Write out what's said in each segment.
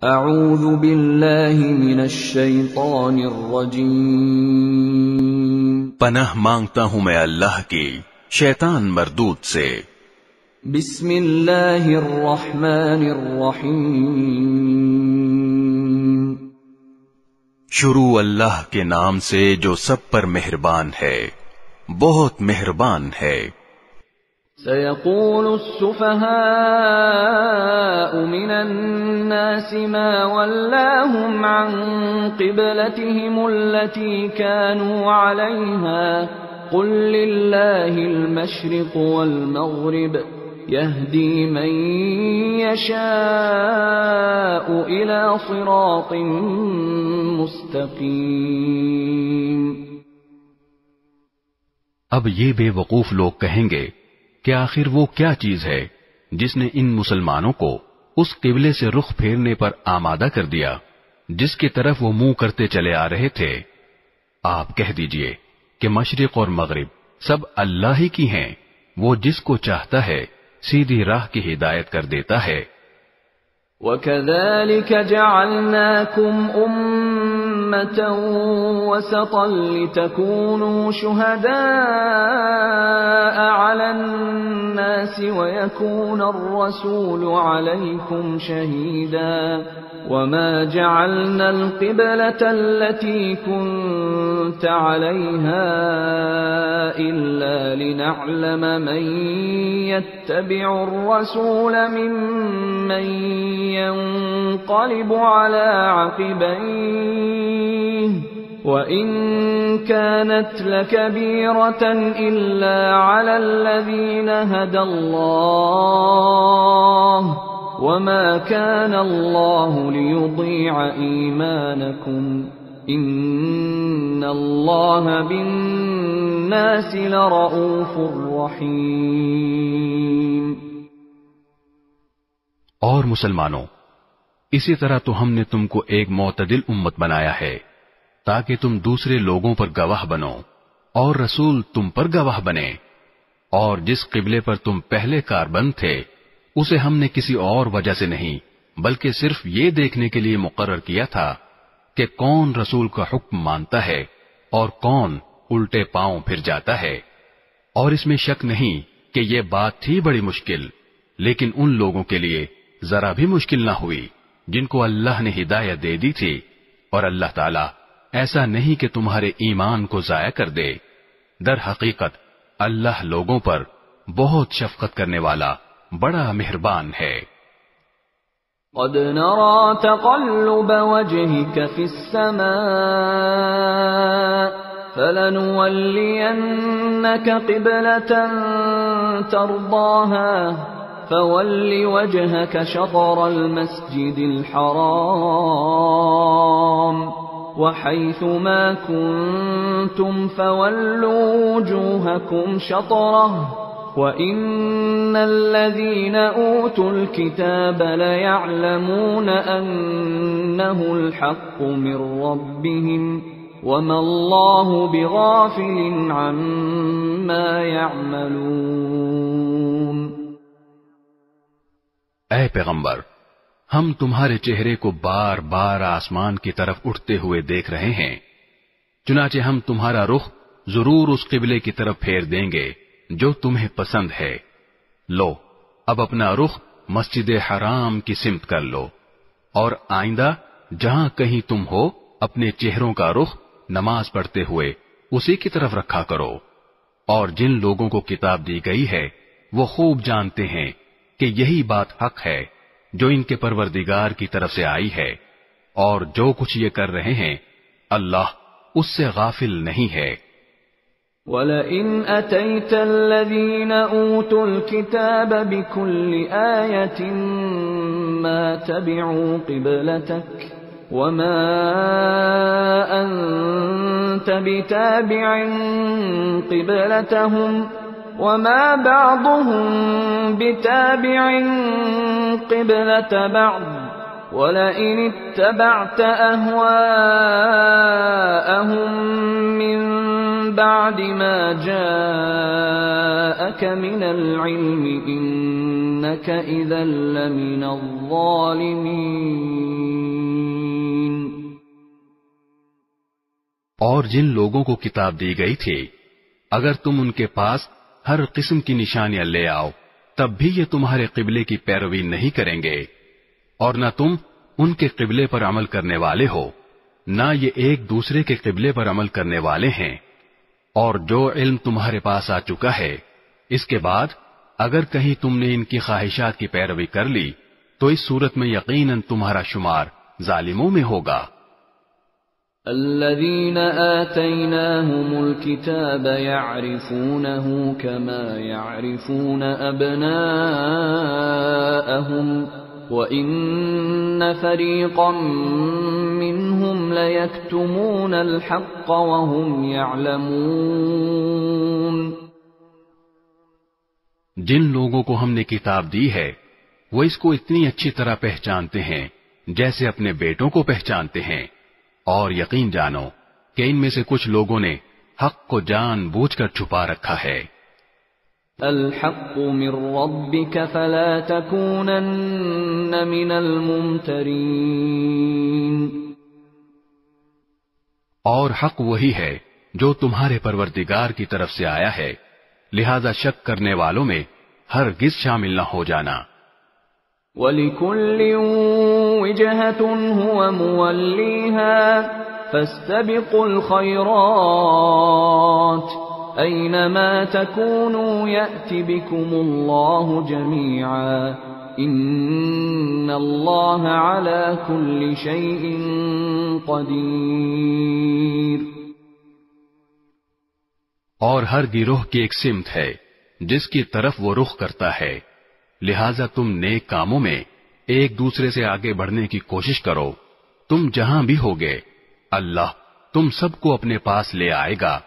اعوذ باللہ من الشیطان الرجیم، پناہ مانگتا ہوں میں اللہ کی شیطان مردود سے۔ بسم اللہ الرحمن الرحیم، شروع اللہ کے نام سے جو سب پر مہربان ہے، بہت مہربان ہے۔ سيقول السفهاء من الناس ما ولاهم عن قبلتهم التي كانوا عليها قل لله المشرق والمغرب يهدي من يشاء إلى صراط مستقيم۔ اب یہ بے وقوف لوگ کہیں گے کہ آخر وہ کیا چیز ہے جس نے ان مسلمانوں کو اس قبلے سے رخ پھیرنے پر آمادہ کر دیا جس کی طرف وہ منہ کرتے چلے آ رہے تھے۔ آپ کہہ دیجئے کہ مشرق اور مغرب سب اللہ ہی کی ہیں، وہ جس کو چاہتا ہے سیدھی راہ کی ہدایت کر دیتا ہے۔ وَكَذَلِكَ جَعَلْنَاكُمْ أُمَّةً وَسَطًا لِتَكُونُوا شُهَدَاءَ عَلَى النَّاسِ وَيَكُونَ الرَّسُولُ عَلَيْكُمْ شَهِيدًا وَمَا جَعَلْنَا الْقِبْلَةَ الَّتِي كُنتَ عَلَيْهَا إِلَّا لِنَعْلَمَ مَن يَتَّبِعُ الرَّسُولَ مِمَّن ينقلب على عقبيه وإن كانت لكبيرة إلا على الذين هدى الله وما كان الله ليضيع إيمانكم إن الله بالناس لرؤوف رحيم۔ اور مسلمانوں، اسی طرح تو ہم نے تم کو ایک معتدل امت بنایا ہے تاکہ تم دوسرے لوگوں پر گواہ بنو اور رسول تم پر گواہ بنے، اور جس قبلے پر تم پہلے کاربند تھے اسے ہم نے کسی اور وجہ سے نہیں بلکہ صرف یہ دیکھنے کے لیے مقرر کیا تھا کہ کون رسول کا حکم مانتا ہے اور کون الٹے پاؤں پھر جاتا ہے۔ اور اس میں شک نہیں کہ یہ بات تھی بڑی مشکل، لیکن ان لوگوں کے لیے ذرا بھی مشکل نہ ہوئی جن کو اللہ نے ہدایت دے دی تھی، اور اللہ تعالیٰ ایسا نہیں کہ تمہارے ایمان کو ضائع کر دے، در حقیقت اللہ لوگوں پر بہت شفقت کرنے والا بڑا مہربان ہے۔ قد نرى تقلب وجهك في السماء فلنولينك قبلة ترضاها فول وجهك شطر المسجد الحرام وحيث ما كنتم فولوا وجوهكم شطره وإن الذين أوتوا الكتاب ليعلمون أنه الحق من ربهم وما الله بغافل عما يعملون۔ اے پیغمبر، ہم تمہارے چہرے کو بار بار آسمان کی طرف اٹھتے ہوئے دیکھ رہے ہیں، چنانچہ ہم تمہارا رخ ضرور اس قبلے کی طرف پھیر دیں گے جو تمہیں پسند ہے۔ لو اب اپنا رخ مسجد حرام کی سمت کر لو، اور آئندہ جہاں کہیں تم ہو اپنے چہروں کا رخ نماز پڑھتے ہوئے اسی کی طرف رکھا کرو۔ اور جن لوگوں کو کتاب دی گئی ہے وہ خوب جانتے ہیں کہ یہی بات حق ہے جو ان کے پروردگار کی طرف سے آئی ہے، اور جو کچھ یہ کر رہے ہیں اللہ اس سے غافل نہیں ہے۔ وَلَئِنْ أَتَيْتَ الَّذِينَ أُوتُوا الْكِتَابَ بِكُلِّ آيَةٍ مَا تَبِعُوا قِبْلَتَكَ وَمَا أَنْتَ بِتَابِعٍ قِبْلَتَهُمْ وَمَا بَعْضُهُمْ بِتَابِعٍ قِبْلَةَ بَعْضٍ وَلَئِنِ اتَّبَعْتَ أَهْوَاءَهُمْ مِنْ بَعْدِ مَا جَاءَكَ مِنَ الْعِلْمِ إِنَّكَ إِذًا لَّمِنَ الظَّالِمِينَ۔ اور جن لوگوں کو کتاب دی گئی تھی اگر تم ان کے پاس ہر قسم کی نشانیاں لے آؤ تب بھی یہ تمہارے قبلے کی پیروی نہیں کریں گے، اور نہ تم ان کے قبلے پر عمل کرنے والے ہو نہ یہ ایک دوسرے کے قبلے پر عمل کرنے والے ہیں۔ اور جو علم تمہارے پاس آ چکا ہے اس کے بعد اگر کہیں تم نے ان کی خواہشات کی پیروی کر لی تو اس صورت میں یقیناً تمہارا شمار ظالموں میں ہوگا۔ الذين آتيناهم الكتاب يعرفونه كما يعرفون أبناءهم وإن فريقا منهم ليكتمون الحق وهم يعلمون۔ جن لوگوں کو ہم نے کتاب دی ہے وہ اس کو اتنی اچھی طرح پہچانتے ہیں جیسے اپنے بیٹوں کو پہچانتے ہیں، اور یقین جانو کہ ان میں سے کچھ لوگوں نے حق کو جان بوجھ کر چھپا رکھا ہے۔ الحق من ربك فلا تكونن من الممترین۔ اور حق وہی ہے جو تمہارے پروردگار کی طرف سے آیا ہے، لہذا شک کرنے والوں میں ہرگز شامل نہ ہو جانا۔ وَلِكُلٍّ وِجْهَةٌ هُوَ مُوَلِّيهَا فَاسْتَبِقُوا الْخَيْرَاتِ أَيْنَمَا تَكُونُوا يَأْتِ بِكُمُ اللَّهُ جَمِيعًا إِنَّ اللَّهَ عَلَى كُلِّ شَيْءٍ قَدِيرٌ۔ اور ہر گروہ کی ایک سمت ہے جس کی طرف وہ رخ کرتا ہے، لہذا تم نیک کاموں میں ایک دوسرے سے آگے بڑھنے کی کوشش کرو۔ تم جہاں بھی ہوگے اللہ تم سب کو اپنے پاس لے آئے گا،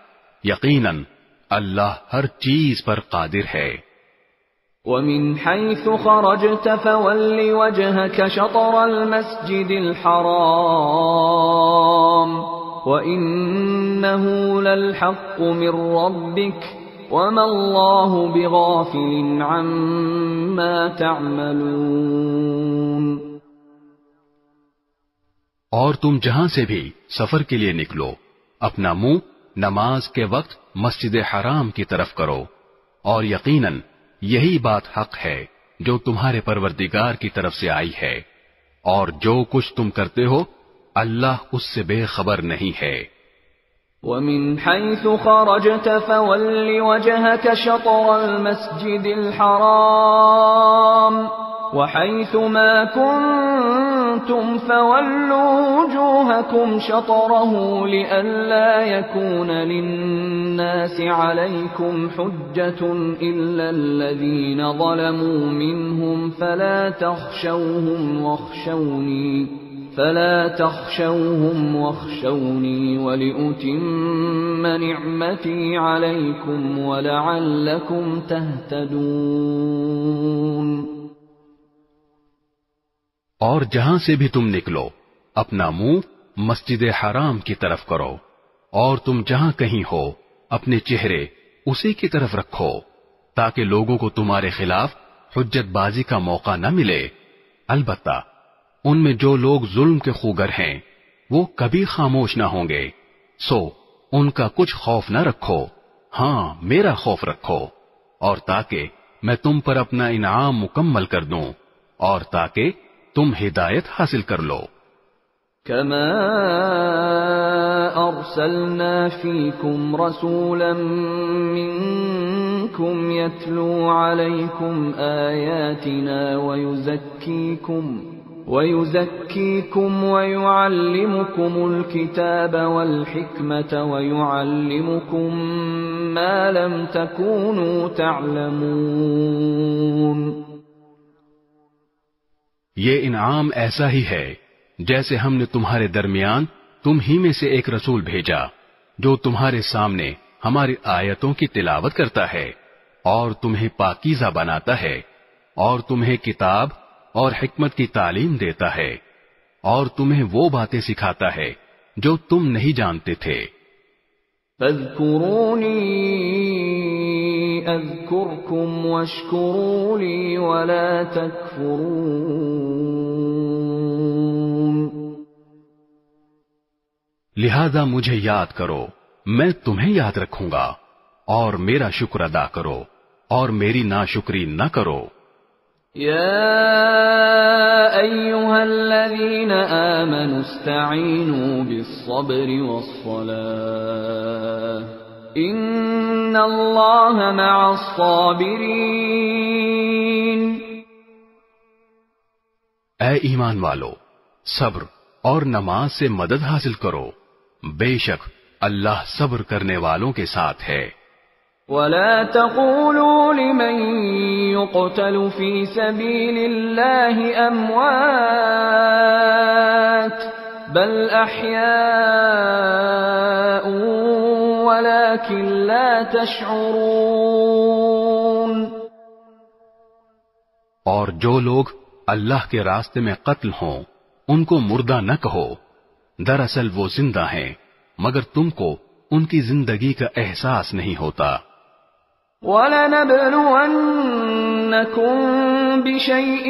یقیناً اللہ ہر چیز پر قادر ہے۔ وَمِنْ حَيْثُ خَرَجْتَ فَوَلِّ وَجْهَكَ شَطْرَ الْمَسْجِدِ الْحَرَامِ وَإِنَّهُ لَلْحَقُّ مِنْ رَبِّكَ وَمَا اللَّهُ بِغَافِلٍ عَمَّا تَعْمَلُونَ۔ اور تم جہاں سے بھی سفر کے لیے نکلو اپنا منہ نماز کے وقت مسجد حرام کی طرف کرو، اور یقیناً یہی بات حق ہے جو تمہارے پروردگار کی طرف سے آئی ہے، اور جو کچھ تم کرتے ہو اللہ اس سے بے خبر نہیں ہے۔ وَمِنْ حَيْثُ خَرَجْتَ فَوَلِّ وَجْهَكَ شَطْرَ الْمَسْجِدِ الْحَرَامِ وَحَيْثُ مَا كُنْتُمْ فَوَلُّوا وُجُوهَكُمْ شَطْرَهُ لِئَلَّا يَكُونَ لِلنَّاسِ عَلَيْكُمْ حُجَّةٌ إِلَّا الَّذِينَ ظَلَمُوا مِنْهُمْ فَلَا تَخْشَوْهُمْ وَاخْشَوْنِي وَلِأُتِمَّ نِعْمَتِي عَلَيْكُمْ وَلَعَلَّكُمْ تَهْتَدُونَ۔ اور جہاں سے بھی تم نکلو اپنا منہ مسجد حرام کی طرف کرو، اور تم جہاں کہیں ہو اپنے چہرے اسی کی طرف رکھو تاکہ لوگوں کو تمہارے خلاف حجت بازی کا موقع نہ ملے۔ البتہ ان میں جو لوگ ظلم کے خوگر ہیں وہ کبھی خاموش نہ ہوں گے، سو ان کا کچھ خوف نہ رکھو، ہاں میرا خوف رکھو، اور تاکہ میں تم پر اپنا انعام مکمل کر دوں اور تاکہ تم ہدایت حاصل کر لو۔ كما أرسلنا فيكم رسولا منكم يتلو عليكم آياتنا ويزكيكم ويعلمكم الكتاب والحكمة ويعلمكم ما لم تكونوا تعلمون۔ یہ انعام ایسا ہی ہے جیسے ہم نے تمہارے درمیان تم ہی میں سے ایک رسول بھیجا جو تمہارے سامنے ہماری آیتوں کی تلاوت کرتا ہے اور تمہیں پاکیزہ بناتا ہے اور تمہیں کتاب اور حکمت کی تعلیم دیتا ہے اور تمہیں وہ باتیں سکھاتا ہے جو تم نہیں جانتے تھے۔ فاذکرونی اذکرکم واشکروا لی ولا تکفرون۔ لہذا مجھے یاد کرو، میں تمہیں یاد رکھوں گا، اور میرا شکر ادا کرو اور میری ناشکری نہ کرو۔ يا أيها الذين آمنوا استعينوا بالصبر والصلاة إن الله مع الصابرين۔ اے ایمان والو، صبر اور نماز سے مدد حاصل کرو، بے شک اللہ صبر کرنے والوں کے ساتھ ہے۔ ولا تقولوا لمن يقتل في سبيل الله أموات بل أحياء ولكن لا تشعرون۔ اور جو لوگ اللہ کے راستے میں قتل ہوں ان کو مردہ نہ کہو، دراصل وہ زندہ ہیں مگر تم کو ان کی زندگی کا احساس نہیں ہوتا۔ وَلَنَبْلُوَنَّكُمْ بِشَيْءٍ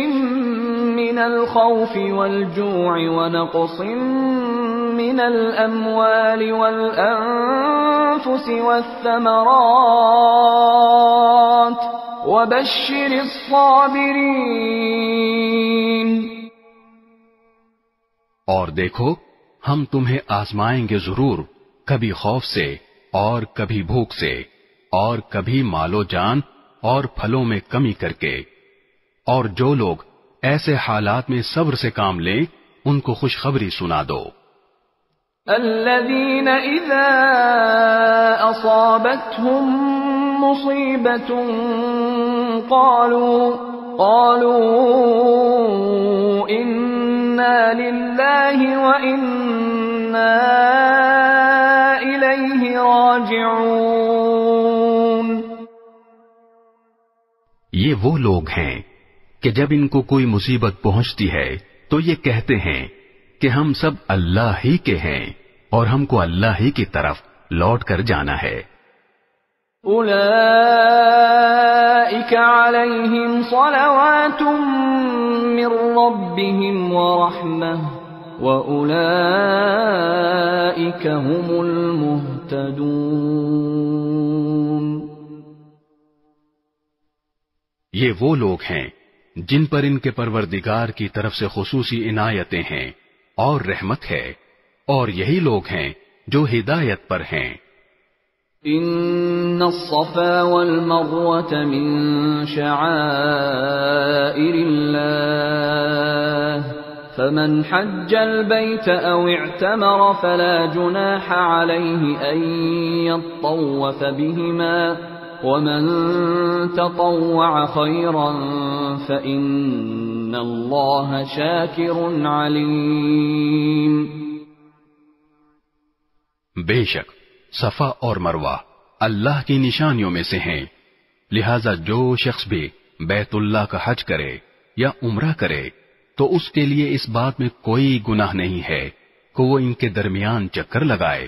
مِّنَ الْخَوْفِ وَالْجُوعِ وَنَقْصٍ مِّنَ الْأَمْوَالِ وَالْأَنفُسِ وَالثَّمَرَاتِ وَبَشِّرِ الصَّابِرِينَ۔ اور دیکھو ہم تمہیں آزمائیں گے ضرور، کبھی خوف سے اور کبھی بھوک سے اور کبھی مال و جان اور پھلوں میں کمی کر کے، اور جو لوگ ایسے حالات میں صبر سے کام لیں ان کو خوشخبری سنا دو۔ الذين إذا أصابتهم مصيبة قالوا إنا لله وإنا إليه راجعون۔ یہ وہ لوگ ہیں کہ جب ان کو کوئی مصیبت پہنچتی ہے تو یہ کہتے ہیں کہ ہم سب اللہ ہی کے ہیں اور ہم کو اللہ ہی کی طرف لوٹ کر جانا ہے۔ أولئك عليهم صلوات من ربهم ورحمة وأولئك هم المهتدون۔ یہ وہ لوگ ہیں جن پر ان کے پروردگار کی طرف سے خصوصی عنایتیں ہیں اور رحمت ہے، اور یہی لوگ ہیں جو ہدایت پر ہیں۔ ان الصفا والمروة من شعائر الله فمن حج البيت او اعتمر فلا جناح عليه ان يطوف بهما ومن تطوع خيرا فإن الله شاكر عليم۔ بے شک صفا اور مروہ اللہ کی نشانیوں میں سے ہیں، لہذا جو شخص بھی بیت اللہ کا حج کرے یا عمرہ کرے تو اس کے لیے اس بات میں کوئی گناہ نہیں ہے کہ وہ ان کے درمیان چکر لگائے،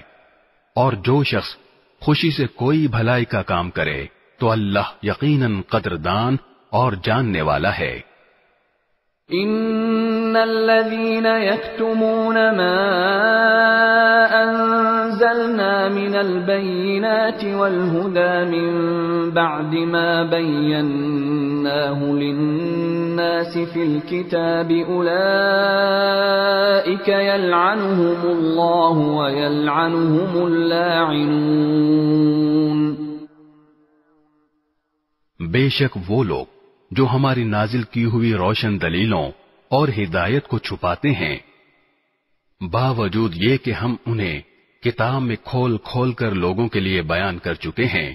اور جو شخص خوشی سے کوئی بھلائی کا کام کرے تو اللہ یقیناً قدردان اور جاننے والا ہے۔ ان الذين يكتمون ما انزلنا من البينات والهدى من بعد ما بيناه للناس في الكتاب اولئك يلعنهم الله ويلعنهم اللاعنون۔ بے شک وہ لوگ جو ہماری نازل کی ہوئی روشن دلیلوں اور ہدایت کو چھپاتے ہیں، باوجود یہ کہ ہم انہیں کتاب میں کھول کھول کر لوگوں کے لیے بیان کر چکے ہیں،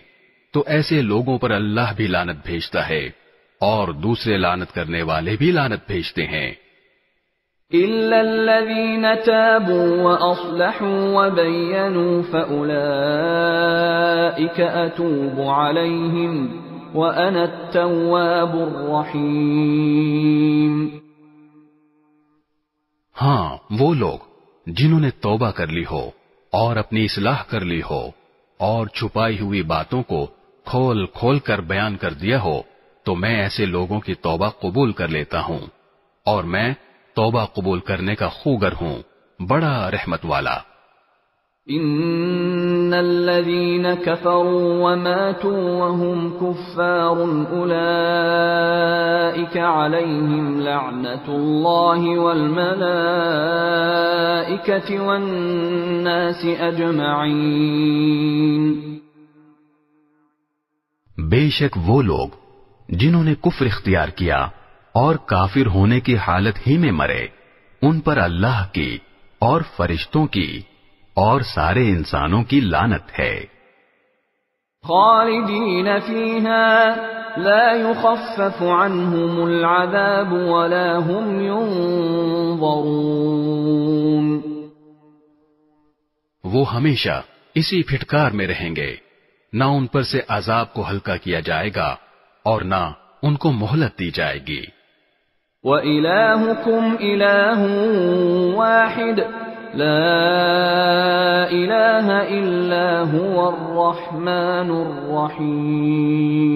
تو ایسے لوگوں پر اللہ بھی لعنت بھیجتا ہے اور دوسرے لعنت کرنے والے بھی لعنت بھیجتے ہیں۔ إِلَّا الَّذِينَ تَابُوا وَأَصْلَحُوا وَبَيَّنُوا فَأُولَئِكَ أَتُوبُ عَلَيْهِمْ وَأَنَا التَّوَّابُ الرَّحِيمُ۔ ہاں وہ لوگ جنہوں نے توبہ کر لی ہو اور اپنی اصلاح کر لی ہو اور چھپائی ہوئی باتوں کو کھول کھول کر بیان کر دیا ہو تو میں ایسے لوگوں کی توبہ قبول کر لیتا ہوں، اور میں توبہ قبول کرنے کا خوگر ہوں، بڑا رحمت والا۔ ان الذين كفروا وماتوا وهم كفار اولئك عليهم لعنة الله والملائكة والناس اجمعين. بے شک وہ لوگ جنہوں نے کفر اختیار کیا اور کافر ہونے کی حالت ہی میں مرے، ان پر اللہ کی اور فرشتوں کی اور سارے انسانوں کی لعنت ہے. خالدین فیہا لا یخفف عنہم العذاب ولا هم ینظرون. وہ ہمیشہ اسی پھٹکار میں رہیں گے، نہ ان پر سے عذاب کو ہلکا کیا جائے گا اور نہ ان کو مہلت دی جائے گی. وَإِلَٰهُكُمْ إِلَٰهٌ وَاحِدٌ لا الہ الا هو الرحمن الرحیم.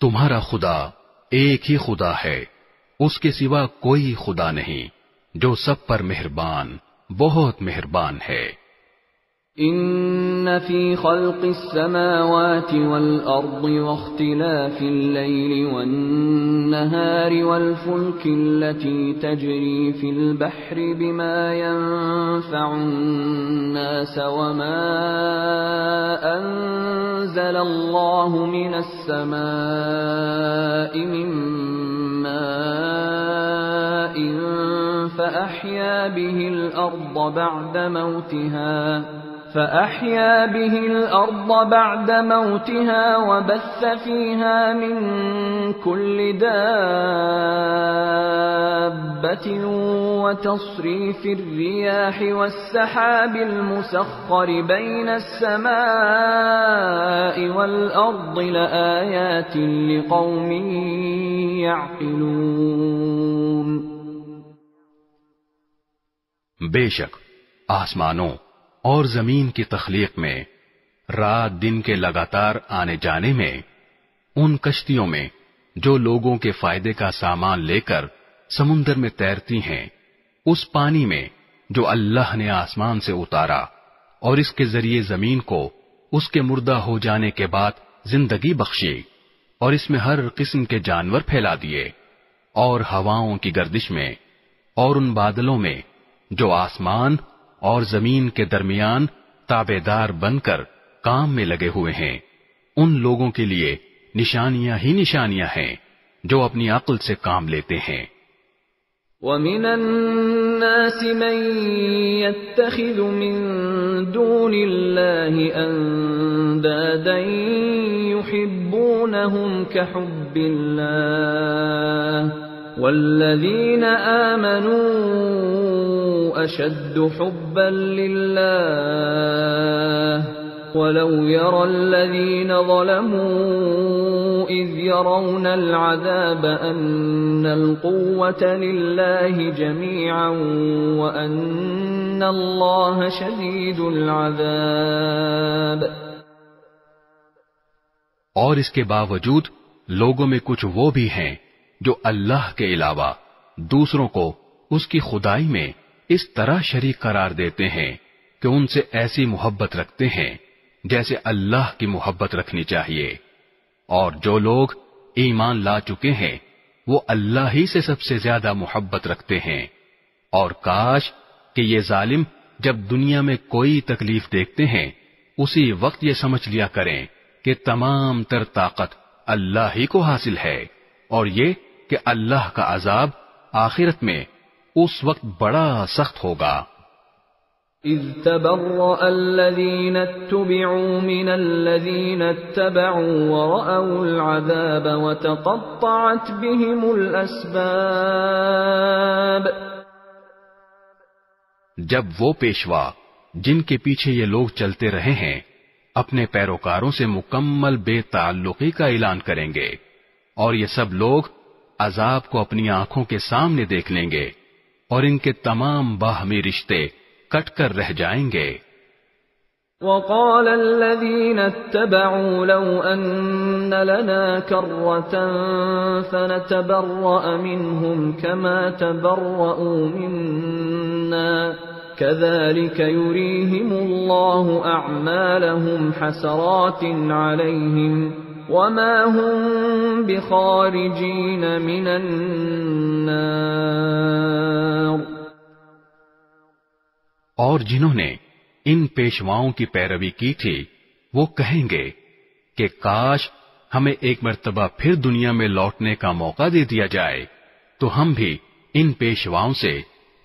تمہارا خدا ایک ہی خدا ہے، اس کے سوا کوئی خدا نہیں، جو سب پر مہربان، بہت مہربان ہے. ان فی خلق السماوات والارض واختلاف الليل والنهار والفلك التي تجري في البحر بما ينفع الناس وما انزل الله من السماء من ماء فأحيا به الأرض بعد موتها وبث فيها من كل دابة وتصريف الرياح والسحاب المسخر بين السماء والأرض لآيات لقوم يعقلون. بے شک آسمانوں اور زمین کی تخلیق میں، رات دن کے لگاتار آنے جانے میں، ان کشتیوں میں جو لوگوں کے فائدے کا سامان لے کر سمندر میں تیرتی ہیں، اس پانی میں جو اللہ نے آسمان سے اتارا اور اس کے ذریعے زمین کو اس کے مردہ ہو جانے کے بعد زندگی بخشی، اور اس میں ہر قسم کے جانور پھیلا دیے، اور ہواؤں کی گردش میں اور ان بادلوں میں جو آسمان اور زمین کے درمیان تابعدار بن کر کام میں لگے ہوئے ہیں، ان لوگوں کے لیے نشانیاں ہی نشانیاں ہیں جو اپنی عقل سے کام لیتے ہیں. وَمِنَ النَّاسِ مَن يَتَّخِذُ مِن دُونِ اللَّهِ أَندَادًا يُحِبُّونَهُمْ كَحُبِّ اللَّهِ وَالَّذِينَ آمَنُوا أَشَدُّ حُبًّا لِلَّهِ وَلَوْ يَرَى الَّذِينَ ظَلَمُوا إِذْ يَرَوْنَ الْعَذَابَ أَنَّ الْقُوَّةَ لِلَّهِ جَمِيعًا وَأَنَّ اللَّهَ شَدِيدُ الْعَذَابِ. اور اس کے باوجود لوگوں میں کچھ وہ بھی ہیں جو اللہ کے علاوہ دوسروں کو اس کی خدائی میں اس طرح شریک قرار دیتے ہیں کہ ان سے ایسی محبت رکھتے ہیں جیسے اللہ کی محبت رکھنی چاہیے. اور جو لوگ ایمان لا چکے ہیں وہ اللہ ہی سے سب سے زیادہ محبت رکھتے ہیں. اور کاش کہ یہ ظالم جب دنیا میں کوئی تکلیف دیکھتے ہیں اسی وقت یہ سمجھ لیا کریں کہ تمام تر طاقت اللہ ہی کو حاصل ہے، اور یہ کہ اللہ کا عذاب آخرت میں اس وقت بڑا سخت ہوگا. اذ تبرأ الذين اتبعوا من الذين اتبعوا ورأوا العذاب وتقطعت بهم الأسباب. جب وہ پیشوا جن کے پیچھے یہ لوگ چلتے رہے ہیں اپنے پیروکاروں سے مکمل بے تعلقی کا اعلان کریں گے، اور یہ سب لوگ عذاب کو اپنی آنکھوں کے سامنے دیکھ لیں گے، اور ان کے تمام باہمی رشتے کٹ کر رہ جائیں گے. وقال الذين اتبعوا لو أن لنا كرة فنتبرأ منهم كما تبرؤوا منا كذلك يريهم الله أعمالهم حسرات عليهم وما هم بخارجين من النار. اور جنہوں نے ان پیشواؤں کی پیروی کی تھی وہ کہیں گے کہ کاش ہمیں ایک مرتبہ پھر دنیا میں لوٹنے کا موقع دے دیا جائے تو ہم بھی ان پیشواؤں سے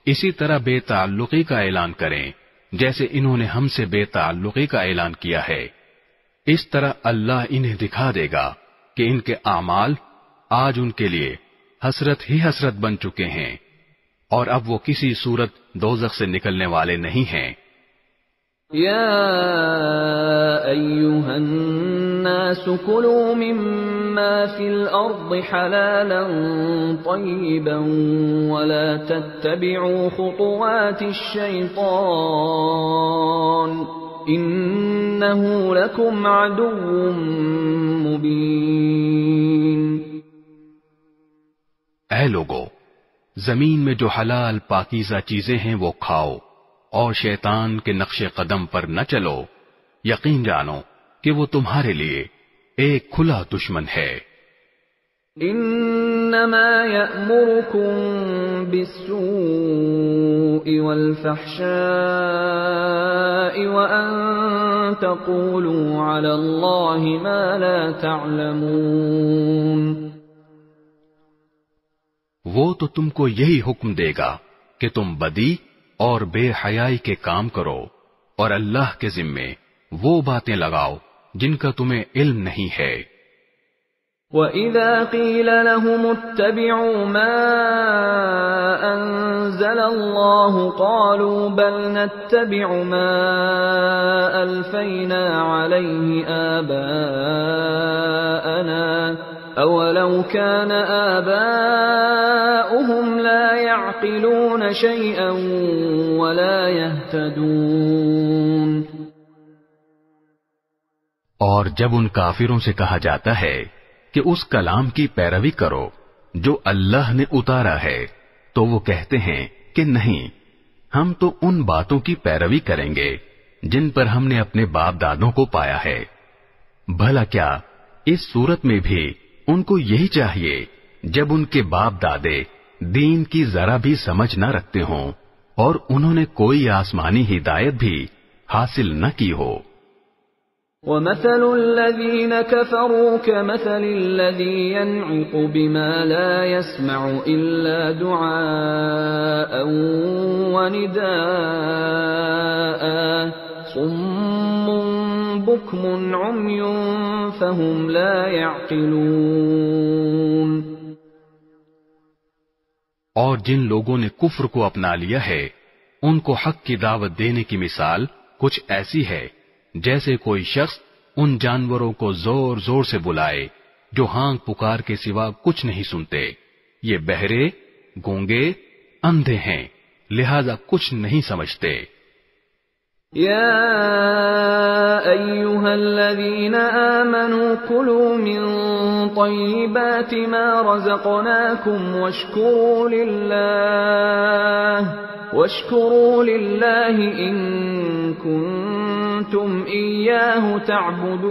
اسی طرح بے تعلقی کا اعلان کریں جیسے انہوں نے ہم سے بے تعلقی کا اعلان کیا ہے. اس طرح اللہ انہیں دکھا دے گا کہ ان کے اعمال آج ان کے لیے حسرت ہی حسرت بن چکے ہیں اور اب وہ کسی صورت دوزخ سے نکلنے والے نہیں ہیں. يا أيها الناس كلوا مما في الأرض حلالا طيبا ولا تتبعوا خطوات الشيطان إنه لكم عدو مبين. اے لوگو، زمین میں جو حلال پاکیزہ چیزیں ہیں وہ کھاؤ اور شیطان کے نقش قدم پر نہ چلو، یقین جانو کہ وہ تمہارے لیے ایک کھلا دشمن ہے. انما یأمرکم بالسوء والفحشاء وان تقولوا علی اللہ ما لا تعلمون. وہ تو تم کو یہی حکم دے گا کہ تم بدی اور بے حیائی کے کام کرو اور اللہ کے ذمے وہ باتیں لگاؤ جن کا تمہیں علم نہیں ہے. وَإِذَا قِيلَ لَهُمُ اتَّبِعُوا مَا أَنزَلَ اللَّهُ قَالُوا بَلْ نَتَّبِعُ مَا أَلْفَيْنَا عَلَيْهِ آبَاءَنَا أَوَلَوْ كَانَ آبَاؤُهُمْ لَا يَعْقِلُونَ شَيْئًا وَلَا يَهْتَدُونَ. اور جب ان کافروں سے کہا جاتا ہے کہ اس کلام کی پیروی کرو جو اللہ نے اتارا ہے تو وہ کہتے ہیں کہ نہیں، ہم تو ان باتوں کی پیروی کریں گے جن پر ہم نے اپنے باپ دادوں کو پایا ہے. بھلا کیا اس صورت میں بھی ان کو یہی چاہیے جب ان کے باپ دادے دین کی ذرا بھی سمجھ نہ رکھتے ہوں اور انہوں نے کوئی آسمانی ہدایت بھی حاصل نہ کی ہو. وَمَثَلُ الَّذِينَ كَفَرُوا كَمَثَلِ الَّذِي يَنْعِقُ بِمَا لَا يَسْمَعُ إِلَّا دُعَاءً وَنِدَاءً صُمٌّ بُكْمٌ عُمْيٌ فَهُمْ لَا يَعْقِلُونَ. اور جن لوگوں نے کفر کو اپنا لیا ہے ان کو حق کی دعوت دینے کی مثال کچھ ایسی ہے جیسے کوئی شخص ان جانوروں کو زور زور سے بلائے جو ہانک پکار کے سوا کچھ نہیں سنتے. یہ بہرے، گونگے، اندھے ہیں، لہذا کچھ نہیں سمجھتے. یا ایھا الذین آمنوا کلوا من طیبات ما رزقناکم واشکروا للہ ان کنتم ایاہ تعبدون.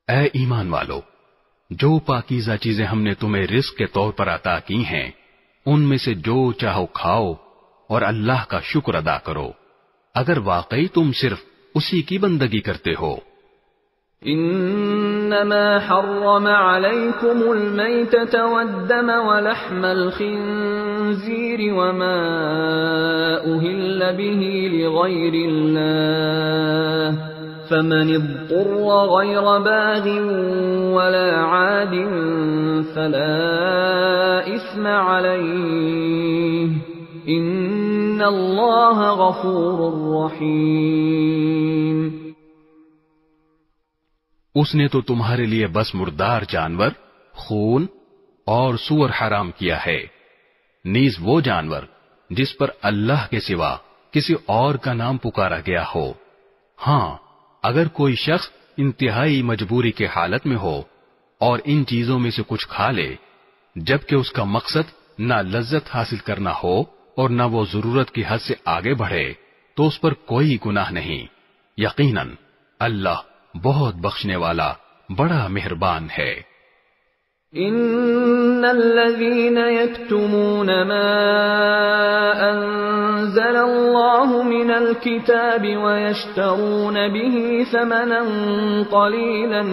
اے ایمان والو، جو پاکیزہ چیزیں ہم نے تمہیں رزق کے طور پر عطا کی ہیں ان میں سے جو چاہو کھاؤ اور اللہ کا شکر ادا کرو اگر واقعی تم صرف اسی کی بندگی کرتے ہو. انما حرم عليكم الميتة والدم ولحم الخنزير وما أهل به لغير الله فمن اضطر غير باغ ولا عاد فلا إثم عليه ان اللہ غفور رحیم. اس نے تو تمہارے لیے بس مردار جانور، خون اور سور حرام کیا ہے، نیز وہ جانور جس پر اللہ کے سوا کسی اور کا نام پکارا گیا ہو. ہاں، اگر کوئی شخص انتہائی مجبوری کے حالت میں ہو اور ان چیزوں میں سے کچھ کھا لے جبکہ اس کا مقصد نہ لذت حاصل کرنا ہو اور نہ وہ ضرورت کی حد سے آگے بڑھے تو اس پر کوئی گناہ نہیں. یقیناً اللہ بہت بخشنے والا بڑا مہربان ہے. ان الذين يكتمون ما انزل الله من الكتاب ويشترون به ثمنا قليلا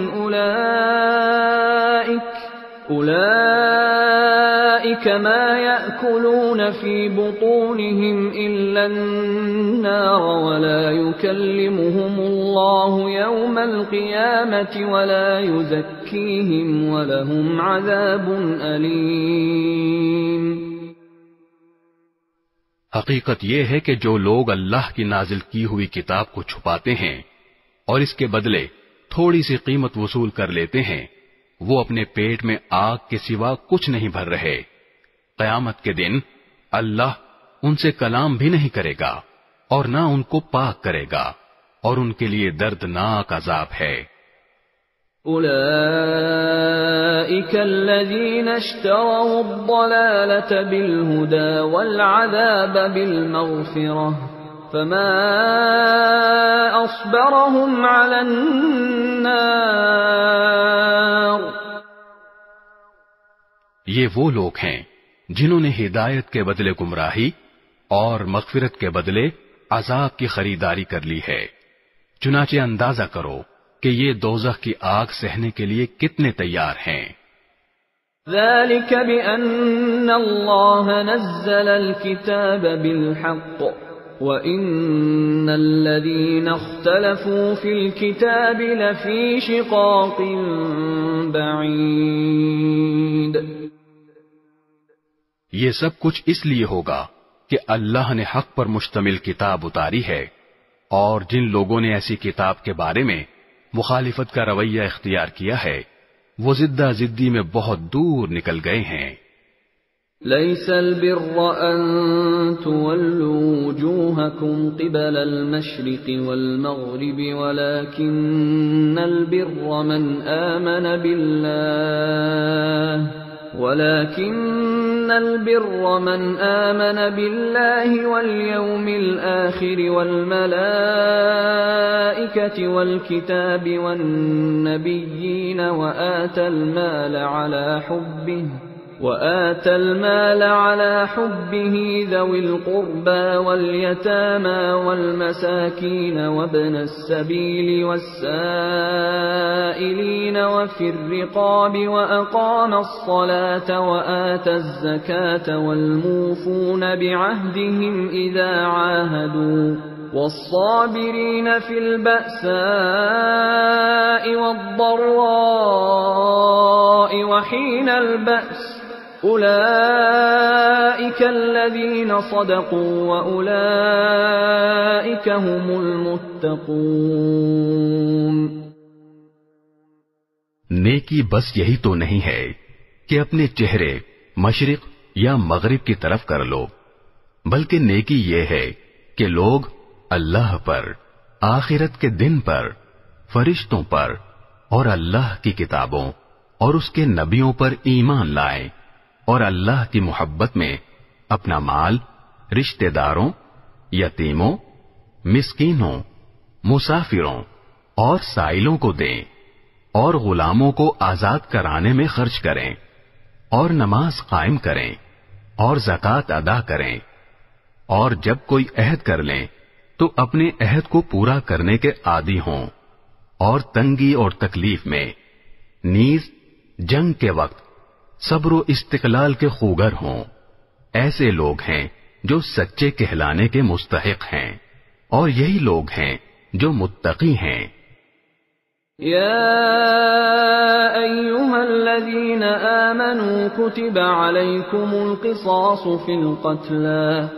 اولئك ما يأكلون في بطونهم الا النار ولا يكلمهم الله يوم القيامة ولا يزكيهم ولهم عذاب أليم. حقیقت یہ ہے کہ جو لوگ اللہ کی نازل کی ہوئی کتاب کو چھپاتے ہیں اور اس کے بدلے تھوڑی سی قیمت وصول کر لیتے ہیں، وہ اپنے پیٹ میں آگ کے سوا کچھ نہیں بھر رہے. قیامت کے دن اللہ ان سے کلام بھی نہیں کرے گا اور نہ ان کو پاک کرے گا، اور ان کے لیے دردناک عذاب ہے. اولئک الذین اشتروا الضلالة بالهدى والعذاب بالمغفرة فما اصبرهم على النار. یہ وہ لوگ ہیں جنہوں نے ہدایت کے بدلے گمراہی اور مغفرت کے بدلے عذاب کی خریداری کر لی ہے. چنانچہ اندازہ کرو کہ یہ دوزخ کی آگ سہنے کے لیے کتنے تیار ہیں. ذلك بأن الله نزل الكتاب بالحق وإن الذين اختلفوا في الكتاب لفي شقاق بعيد. یہ سب کچھ اس لیے ہوگا کہ اللہ نے حق پر مشتمل کتاب اتاری ہے، اور جن لوگوں نے ایسی کتاب کے بارے میں مخالفت کا رویہ اختیار کیا ہے وہ زدہ زدی میں بہت دور نکل گئے ہیں. ليس البر أن تولوا وجوهكم قبل المشرق والمغرب ولكن البر من آمن بالله واليوم الآخر والملائكة والكتاب والنبيين وآتى المال على حبه ذوي القربى واليتامى والمساكين وابن السبيل والسائلين وفي الرقاب وأقام الصلاة وآتى الزكاة والموفون بعهدهم إذا عاهدوا والصابرين في البأساء والضراء وحين البأس أولئك الذين صدقوا وأولئك هم المتقون. نیکی بس یہی تو نہیں ہے کہ اپنے چہرے مشرق یا مغرب کی طرف کر لو، بلکہ نیکی یہ ہے کہ لوگ اللہ پر، آخرت کے دن پر، فرشتوں پر اور اللہ کی کتابوں اور اس کے نبیوں پر ایمان لائیں، اور اللہ کی محبت میں اپنا مال رشتہ داروں، یتیموں، مسکینوں، مسافروں اور سائلوں کو دیں، اور غلاموں کو آزاد کرانے میں خرچ کریں، اور نماز قائم کریں، اور زکوٰۃ ادا کریں، اور جب کوئی عہد کر لیں تو اپنے عہد کو پورا کرنے کے عادی ہوں، اور تنگی اور تکلیف میں نیز جنگ کے وقت صبر و استقلال کے خوگر ہوں. ایسے لوگ ہیں جو سچے کہلانے کے مستحق ہیں، اور یہی لوگ ہیں جو متقی ہیں. يا أيها الذين آمنوا كتب عليكم القصاص في القتلى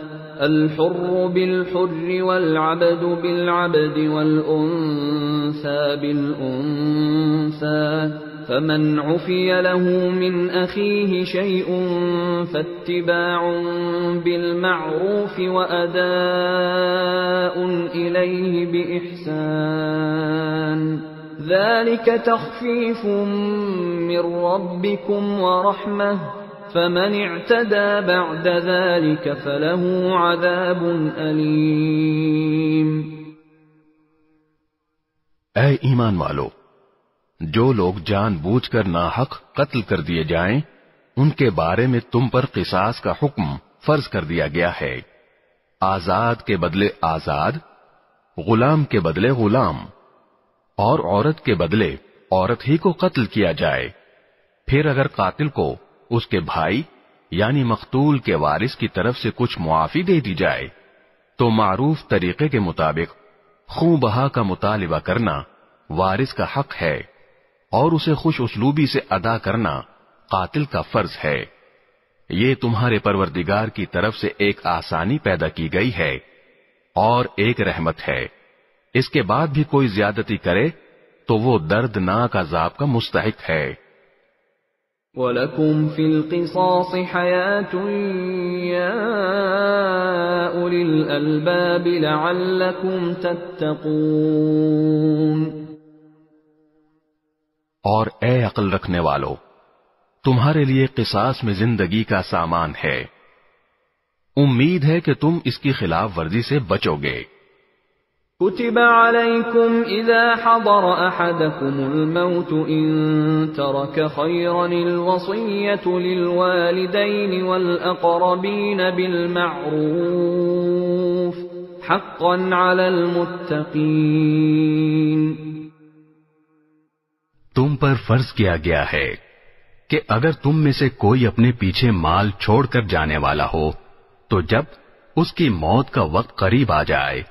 الحر بالحر والعبد بالعبد والأنثى بالأنثى فمن عفي له من أخيه شيء فاتباع بالمعروف وأداء إليه بإحسان ذلك تخفيف من ربكم ورحمة فمن اعتدى بعد ذلك فله عذاب أليم۔ اے ایمان والو، جو لوگ جان بوجھ کر ناحق قتل کر دیے جائیں ان کے بارے میں تم پر قصاص کا حکم فرض کر دیا گیا ہے۔ آزاد کے بدلے آزاد، غلام کے بدلے غلام، اور عورت کے بدلے عورت ہی کو قتل کیا جائے۔ پھر اگر قاتل کو اس کے بھائی یعنی مقتول کے وارث کی طرف سے کچھ معافی دے دی جائے تو معروف طریقے کے مطابق خوں بہا کا مطالبہ کرنا وارث کا حق ہے، اور اسے خوش اسلوبی سے ادا کرنا قاتل کا فرض ہے۔ یہ تمہارے پروردگار کی طرف سے ایک آسانی پیدا کی گئی ہے اور ایک رحمت ہے۔ اس کے بعد بھی کوئی زیادتی کرے تو وہ دردناک عذاب کا مستحق ہے۔ وَلَكُمْ فِي الْقِصَاصِ حَيَاةٌ يَا أُولِي الْأَلْبَابِ لَعَلَّكُمْ تَتَّقُونَ۔ اور اے عقل رکھنے والو، تمہارے لیے قصاص میں زندگی کا سامان ہے، امید ہے کہ تم اس کی خلاف ورزی سے بچو گے۔ كتب عليكم إذا حضر أحدكم الموت إن ترك خيرا الوصية للوالدين والأقربين بالمعروف حقا على المتقين۔ تم پر فرض کیا گیا ہے کہ اگر تم میں سے کوئی اپنے پیچھے مال چھوڑ کر جانے والا ہو تو جب اس کی موت کا وقت قریب آ جائے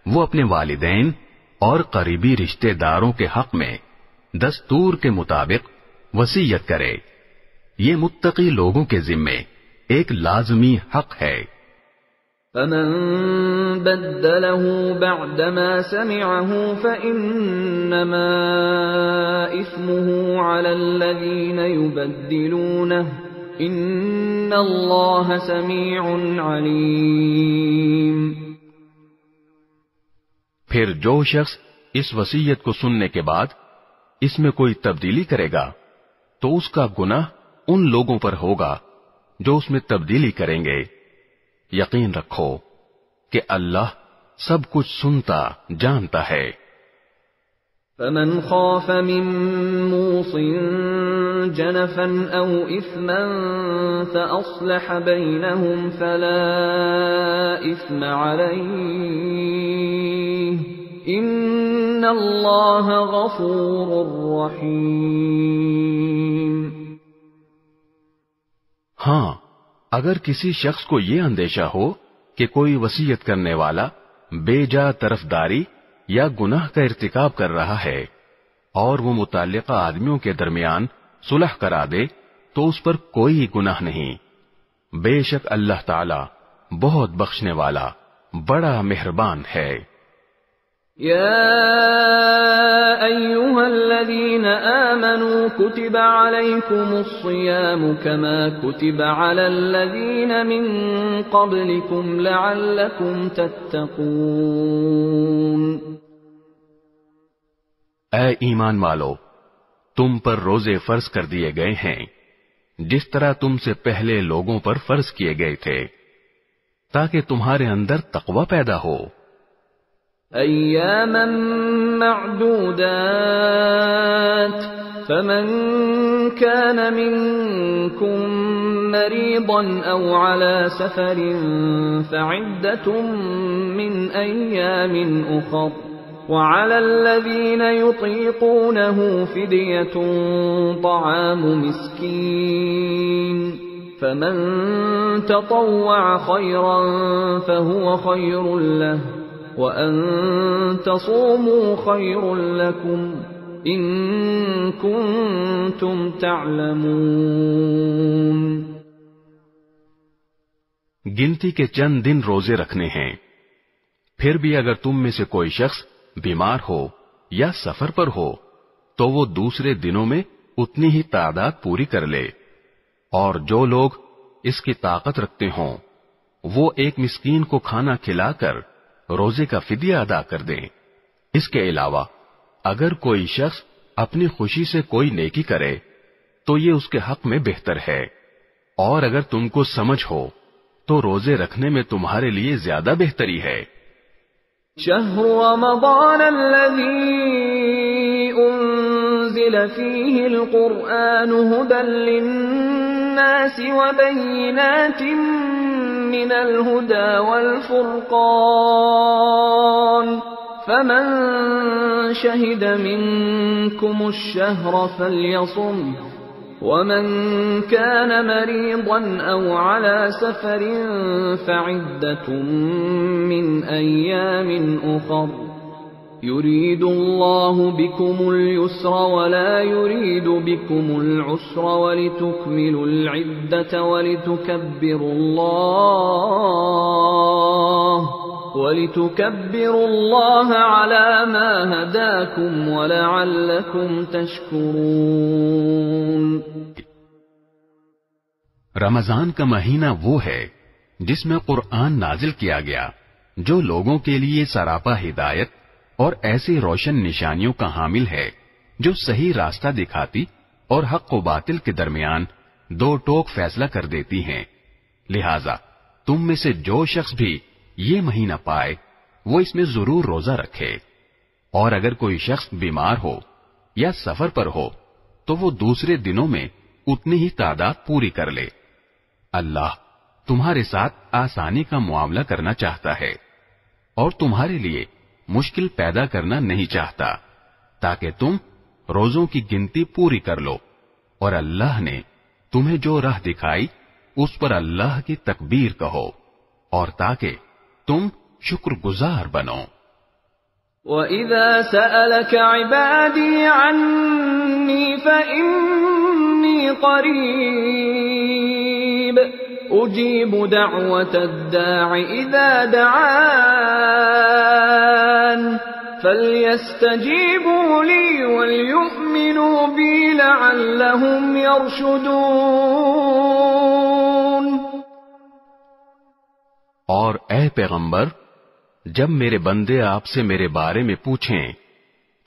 وہ اپنے والدین اور قریبی رشتہ داروں کے حق میں دستور کے مطابق وصیت کرے۔ یہ متقی لوگوں کے ذمے ایک لازمی حق ہے۔ فمن بدله بعدما سمعه فإنما إثمه على الذين يبدلونه إن الله سميع عليم۔ پھر جو شخص اس وصیت کو سننے کے بعد اس میں کوئی تبدیلی کرے گا تو اس کا گناہ ان لوگوں پر ہوگا جو اس میں تبدیلی کریں گے۔ یقین رکھو کہ اللہ سب کچھ سنتا جانتا ہے۔ فمن خاف من موص جنفا او اثما فاصلح بينهم فلا اثم عليه ان اللہ غفور رحیم۔ ہاں، اگر کسی شخص کو یہ اندیشہ ہو کہ کوئی وصیت کرنے والا بے جا طرفداری یا گناہ کا ارتکاب کر رہا ہے اور وہ متعلقہ آدمیوں کے درمیان صلح کرا دے تو اس پر کوئی گناہ نہیں، بے شک اللہ تعالی بہت بخشنے والا بڑا مہربان ہے۔ يا أيها الذين آمنوا كتب عليكم الصيام كما كتب على الذين من قبلكم لعلكم تتقون۔ اے ایمان والو، تم پر روزے فرض کر دیے گئے ہیں جس طرح تم سے پہلے لوگوں پر فرض کیے گئے تھے تاکہ تمہارے اندر تقوی پیدا ہو۔ ایاما معدودات فمن كان منكم مريضا او على سفر فعدة من ايام اخر وعلى الذين يطيقونه فدية طعام مسكين فمن تطوع خيرا فهو خير له وأن تصوموا خير لكم إن كنتم تعلمون۔ گنتی کے چند دن روزے رکھنے ہیں، پھر بھی اگر تم میں سے کوئی شخص بیمار ہو یا سفر پر ہو تو وہ دوسرے دنوں میں اتنی ہی تعداد پوری کر لے، اور جو لوگ اس کی طاقت رکھتے ہوں وہ ایک مسکین کو کھانا کھلا کر روزے کا فدیہ ادا کر دیں۔ اس کے علاوہ اگر کوئی شخص اپنی خوشی سے کوئی نیکی کرے تو یہ اس کے حق میں بہتر ہے، اور اگر تم کو سمجھ ہو تو روزے رکھنے میں تمہارے لیے زیادہ بہتری ہے۔ شهر رمضان الذي أنزل فيه القرآن هدى للناس وبينات من الهدى والفرقان فمن شهد منكم الشهر فليصمه ومن كان مريضا أو على سفر فعدة من أيام أخر يريد الله بكم اليسر ولا يريد بكم العسر ولتكملوا العدة ولتكبروا الله على ما هداكم ولعلكم تشكرون۔ رمضان کا مہینہ وہ ہے جس میں قرآن نازل کیا گیا، جو لوگوں کے لیے سراپا ہدایت اور ایسی روشن نشانیوں کا حامل ہے جو صحیح راستہ دکھاتی اور حق و باطل کے درمیان دو ٹوک فیصلہ کر دیتی ہیں۔ لہذا تم میں سے جو شخص بھی یہ مہینہ پائے وہ اس میں ضرور روزہ رکھے، اور اگر کوئی شخص بیمار ہو یا سفر پر ہو تو وہ دوسرے دنوں میں اتنی ہی تعداد پوری کر لے۔ اللہ تمہارے ساتھ آسانی کا معاملہ کرنا چاہتا ہے اور تمہارے لیے مشکل پیدا کرنا نہیں چاہتا، تاکہ تم روزوں کی گنتی پوری کر لو، اور اللہ نے تمہیں جو راہ دکھائی اس پر اللہ کی تکبیر کہو، اور تاکہ تم شکر گزار بنو۔ وَإِذَا سَأَلَكَ عِبَادِي عَنِّي فَإِنِّي قَرِيبٌ أُجِيبُ دَعْوَةَ الدَّاعِ إِذَا دَعَانِ فَلْيَسْتَجِيبُوا لِي وَلْيُؤْمِنُوا بِي لَعَلَّهُمْ يَرْشُدُونَ۔ اور اے پیغمبر، جب میرے بندے آپ سے میرے بارے میں پوچھیں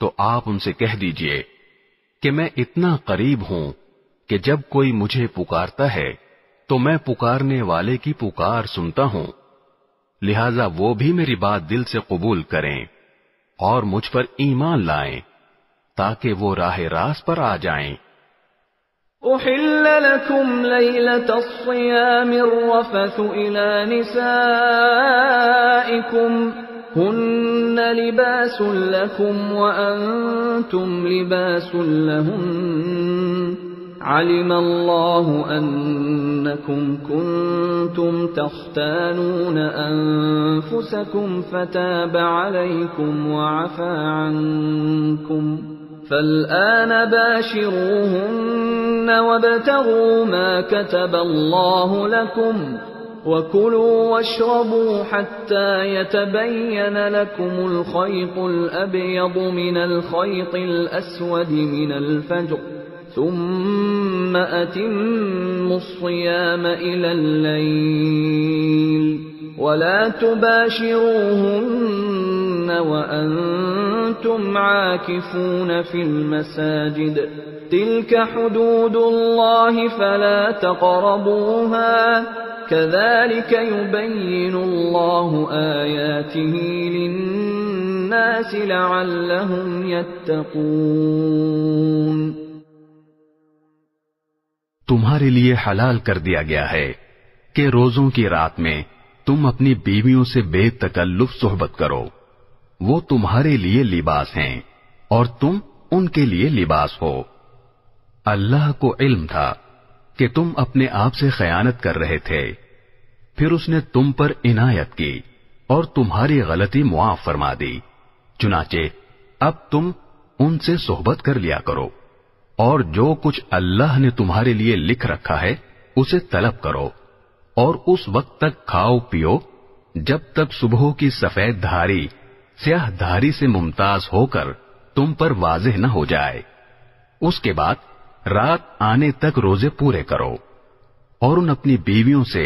تو آپ ان سے کہہ دیجئے کہ میں اتنا قریب ہوں کہ جب کوئی مجھے پکارتا ہے تو میں پکارنے والے کی پکار سنتا ہوں، لہذا وہ بھی میری بات دل سے قبول کریں اور مجھ پر ایمان لائیں تاکہ وہ راہ راست پر آ جائیں۔ أحل لكم ليلة الصيام الرفث إلى نسائكم هن لباس لكم وأنتم لباس لهن علم الله أنكم كنتم تختانون أنفسكم فتاب عليكم وعفى عنكم فالآن باشروهن وابتغوا ما كتب الله لكم وكلوا واشربوا حتى يتبين لكم الخيط الأبيض من الخيط الأسود من الفجر ثم أتموا الصيام إلى الليل ولا تباشروهن وأنتم عاكفون في المساجد تلك حدود الله فلا تقربوها كذلك يبين الله آياته للناس لعلهم يتقون۔ تمہارے لیے حلال کر دیا گیا ہے کہ روزوں کی رات میں تم اپنی بیویوں سے بے تکلف صحبت کرو، وہ تمہارے لیے لباس ہیں اور تم ان کے لیے لباس ہو۔ اللہ کو علم تھا کہ تم اپنے آپ سے خیانت کر رہے تھے، پھر اس نے تم پر عنایت کی اور تمہاری غلطی معاف فرما دی، چنانچہ اب تم ان سے صحبت کر لیا کرو، اور جو کچھ اللہ نے تمہارے لیے لکھ رکھا ہے اسے طلب کرو، اور اس وقت تک کھاؤ پیو جب تک صبح کی سفید دھاری سیاہ دھاری سے ممتاز ہو کر تم پر واضح نہ ہو جائے، اس کے بعد رات آنے تک روزے پورے کرو، اور ان اپنی بیویوں سے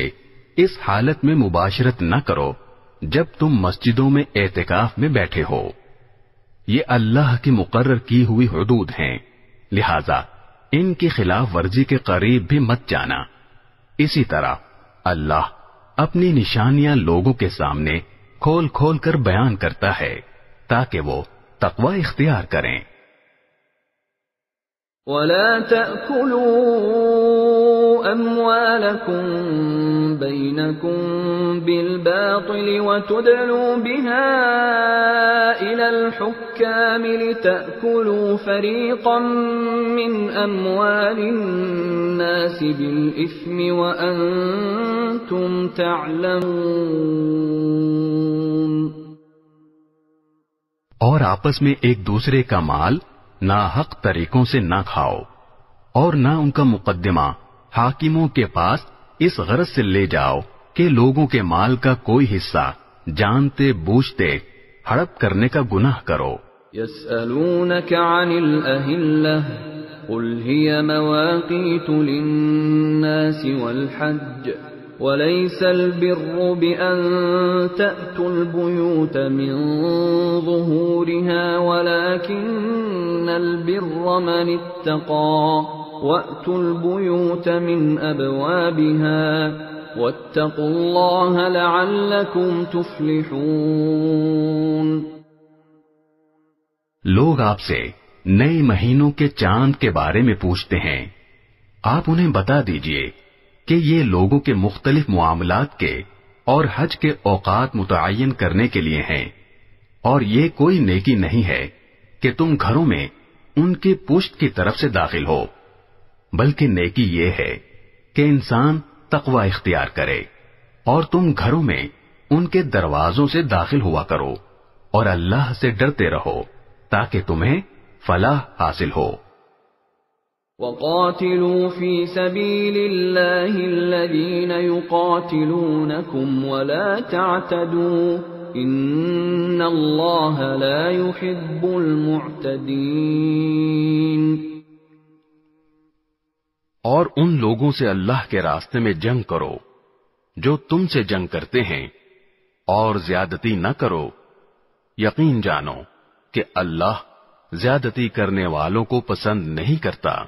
اس حالت میں مباشرت نہ کرو جب تم مسجدوں میں اعتکاف میں بیٹھے ہو، یہ اللہ کی مقرر کی ہوئی حدود ہیں، لہذا ان کی خلاف ورزی کے قریب بھی مت جانا۔ اسی طرح اللہ اپنی نشانیاں لوگوں کے سامنے کھول کھول کر بیان کرتا ہے تاکہ وہ تقوی اختیار کریں۔ وَلَا تَأْكُلُوا أَمْوَالَكُمْ بَيْنَكُمْ بِالْبَاطِلِ وَتُدْلُوا بِهَا إِلَى الْحُكَّامِ لِتَأْكُلُوا فَرِيقًا مِّنْ أَمْوَالِ النَّاسِ بِالْإِثْمِ وَأَنْتُمْ تَعْلَمُونَ۔ اور آپس میں ایک دوسرے کا مال ناحق طریقوں سے نہ کھاؤ، اور نہ ان کا مقدمہ حاکموں کے پاس اس غرض سے لے جاؤ کہ لوگوں کے مال کا کوئی حصہ جانتے بوجھتے ہڑپ کرنے کا گناہ کرو۔ يَسْأَلُونَكَ عَنِ الْأَهِلَّةِ قُلْ هِيَ مَوَاقِيتُ لِلنَّاسِ وَالْحَجِّ وَلَيْسَ الْبِرُّ بِأَن تَأْتُوا الْبُيُوتَ مِن ظُهُورِهَا وَلَكِنَّ الْبِرَّ مَنِ اتَّقَى وَأْتُوا الْبُيُوتَ مِنْ أَبْوَابِهَا وَاتَّقُوا اللَّهَ لَعَلَّكُمْ تُفْلِحُونَ۔ لوگ آپ سے نئے مہینوں کے چاند کے بارے میں پوچھتے ہیں، آپ انہیں بتا دیجئے کہ یہ لوگوں کے مختلف معاملات کے اور حج کے اوقات متعین کرنے کے لیے ہیں، اور یہ کوئی نیکی نہیں ہے کہ تم گھروں میں ان کی پشت کی طرف سے داخل ہو، بلکہ نیکی یہ ہے کہ انسان تقوی اختیار کرے، اور تم گھروں میں ان کے دروازوں سے داخل ہوا کرو اور اللہ سے ڈرتے رہو تاکہ تمہیں فلاح حاصل ہو۔ وَقَاتِلُوا فِي سَبِيلِ اللَّهِ الَّذِينَ يُقَاتِلُونَكُمْ وَلَا تَعْتَدُوا إِنَّ اللَّهَ لَا يُحِبُّ الْمُعْتَدِينَ۔ اور ان لوگوں سے اللہ کے راستے میں جنگ کرو جو تم سے جنگ کرتے ہیں، اور زیادتی نہ کرو، یقین جانو کہ اللہ زیادتی کرنے والوں کو پسند نہیں کرتا۔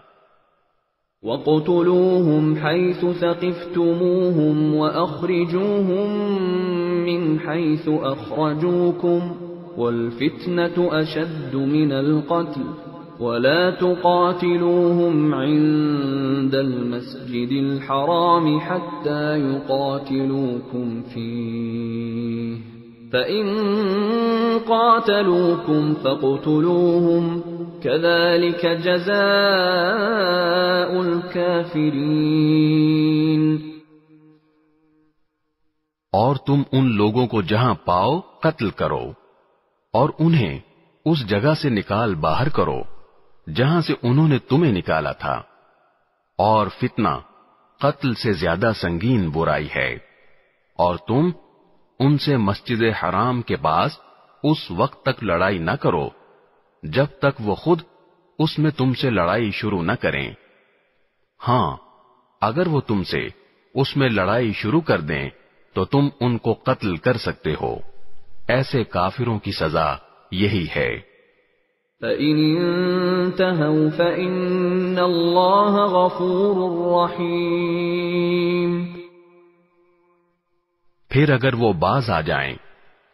وَاقْتُلُوهُمْ حَيْثُ ثَقِفْتُمُوهُمْ وَأَخْرِجُوهُمْ مِنْ حَيْثُ أَخْرَجُوكُمْ وَالْفِتْنَةُ أَشَدُّ مِنَ الْقَتْلِ وَلَا تُقَاتِلُوهُمْ عِندَ الْمَسْجِدِ الْحَرَامِ حَتَّى يُقَاتِلُوكُمْ فِيهِ فَإِن قَاتَلُوكُمْ فَاقْتُلُوهُمْ كَذَلِكَ جَزَاءُ الْكَافِرِينَ۔ اور تم ان لوگوں کو جہاں پاؤ قتل کرو، اور انہیں اس جگہ سے نکال باہر کرو جہاں سے انہوں نے تمہیں نکالا تھا، اور فتنہ قتل سے زیادہ سنگین برائی ہے، اور تم ان سے مسجد حرام کے پاس اس وقت تک لڑائی نہ کرو جب تک وہ خود اس میں تم سے لڑائی شروع نہ کریں۔ ہاں، اگر وہ تم سے اس میں لڑائی شروع کر دیں تو تم ان کو قتل کر سکتے ہو، ایسے کافروں کی سزا یہی ہے۔ فَإِنِ انتهوا فَإِنَّ اللَّهَ غَفُورٌ رَّحِيمٌ۔ پھر اگر وہ باز آ جائیں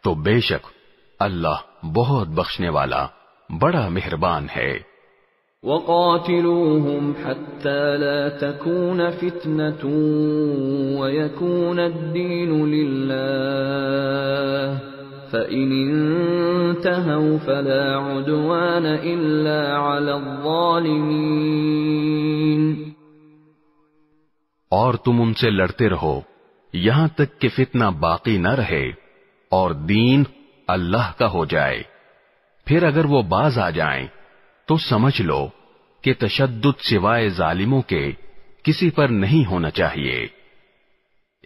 تو بے شک اللہ بہت بخشنے والا بڑا مہربان ہے۔ وَقَاتِلُوهُمْ حَتَّى لَا تَكُونَ فِتْنَةٌ وَيَكُونَ الدِّينُ لِلَّهِ فَإِنِ انتهوا فَلَا عُدْوَانَ إِلَّا عَلَى الظَّالِمِينَ۔ اور تم ان سے لڑتے رہو یہاں تک کہ فتنہ باقی نہ رہے اور دین اللہ کا ہو جائے۔ پھر اگر وہ باز آ جائیں تو سمجھ لو کہ تشدد سوائے ظالموں کے کسی پر نہیں ہونا چاہیے۔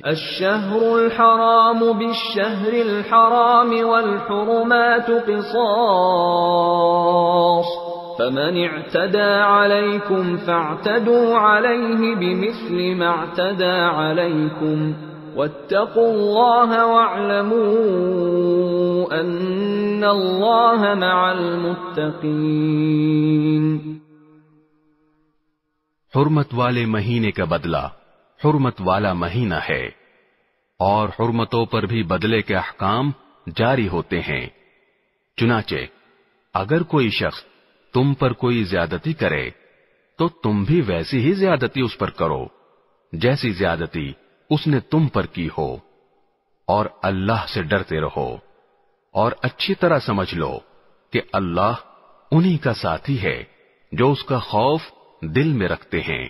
الشهر الحرام بالشهر الحرام والحرمات قصاص فمن اعتدى عليكم فاعتدوا عليه بمثل ما اعتدى عليكم واتقوا الله واعلموا ان الله مع المتقين۔ حرمت والے مہینے کا بدلہ حرمت والا مہینہ ہے، اور حرمتوں پر بھی بدلے کے احکام جاری ہوتے ہیں۔ چنانچہ اگر کوئی شخص تم پر کوئی زیادتی کرے تو تم بھی ویسی ہی زیادتی اس پر کرو جیسی زیادتی اس نے تم پر کی ہو، اور اللہ سے ڈرتے رہو، اور اچھی طرح سمجھ لو کہ اللہ انہی کا ساتھی ہے جو اس کا خوف دل میں رکھتے ہیں۔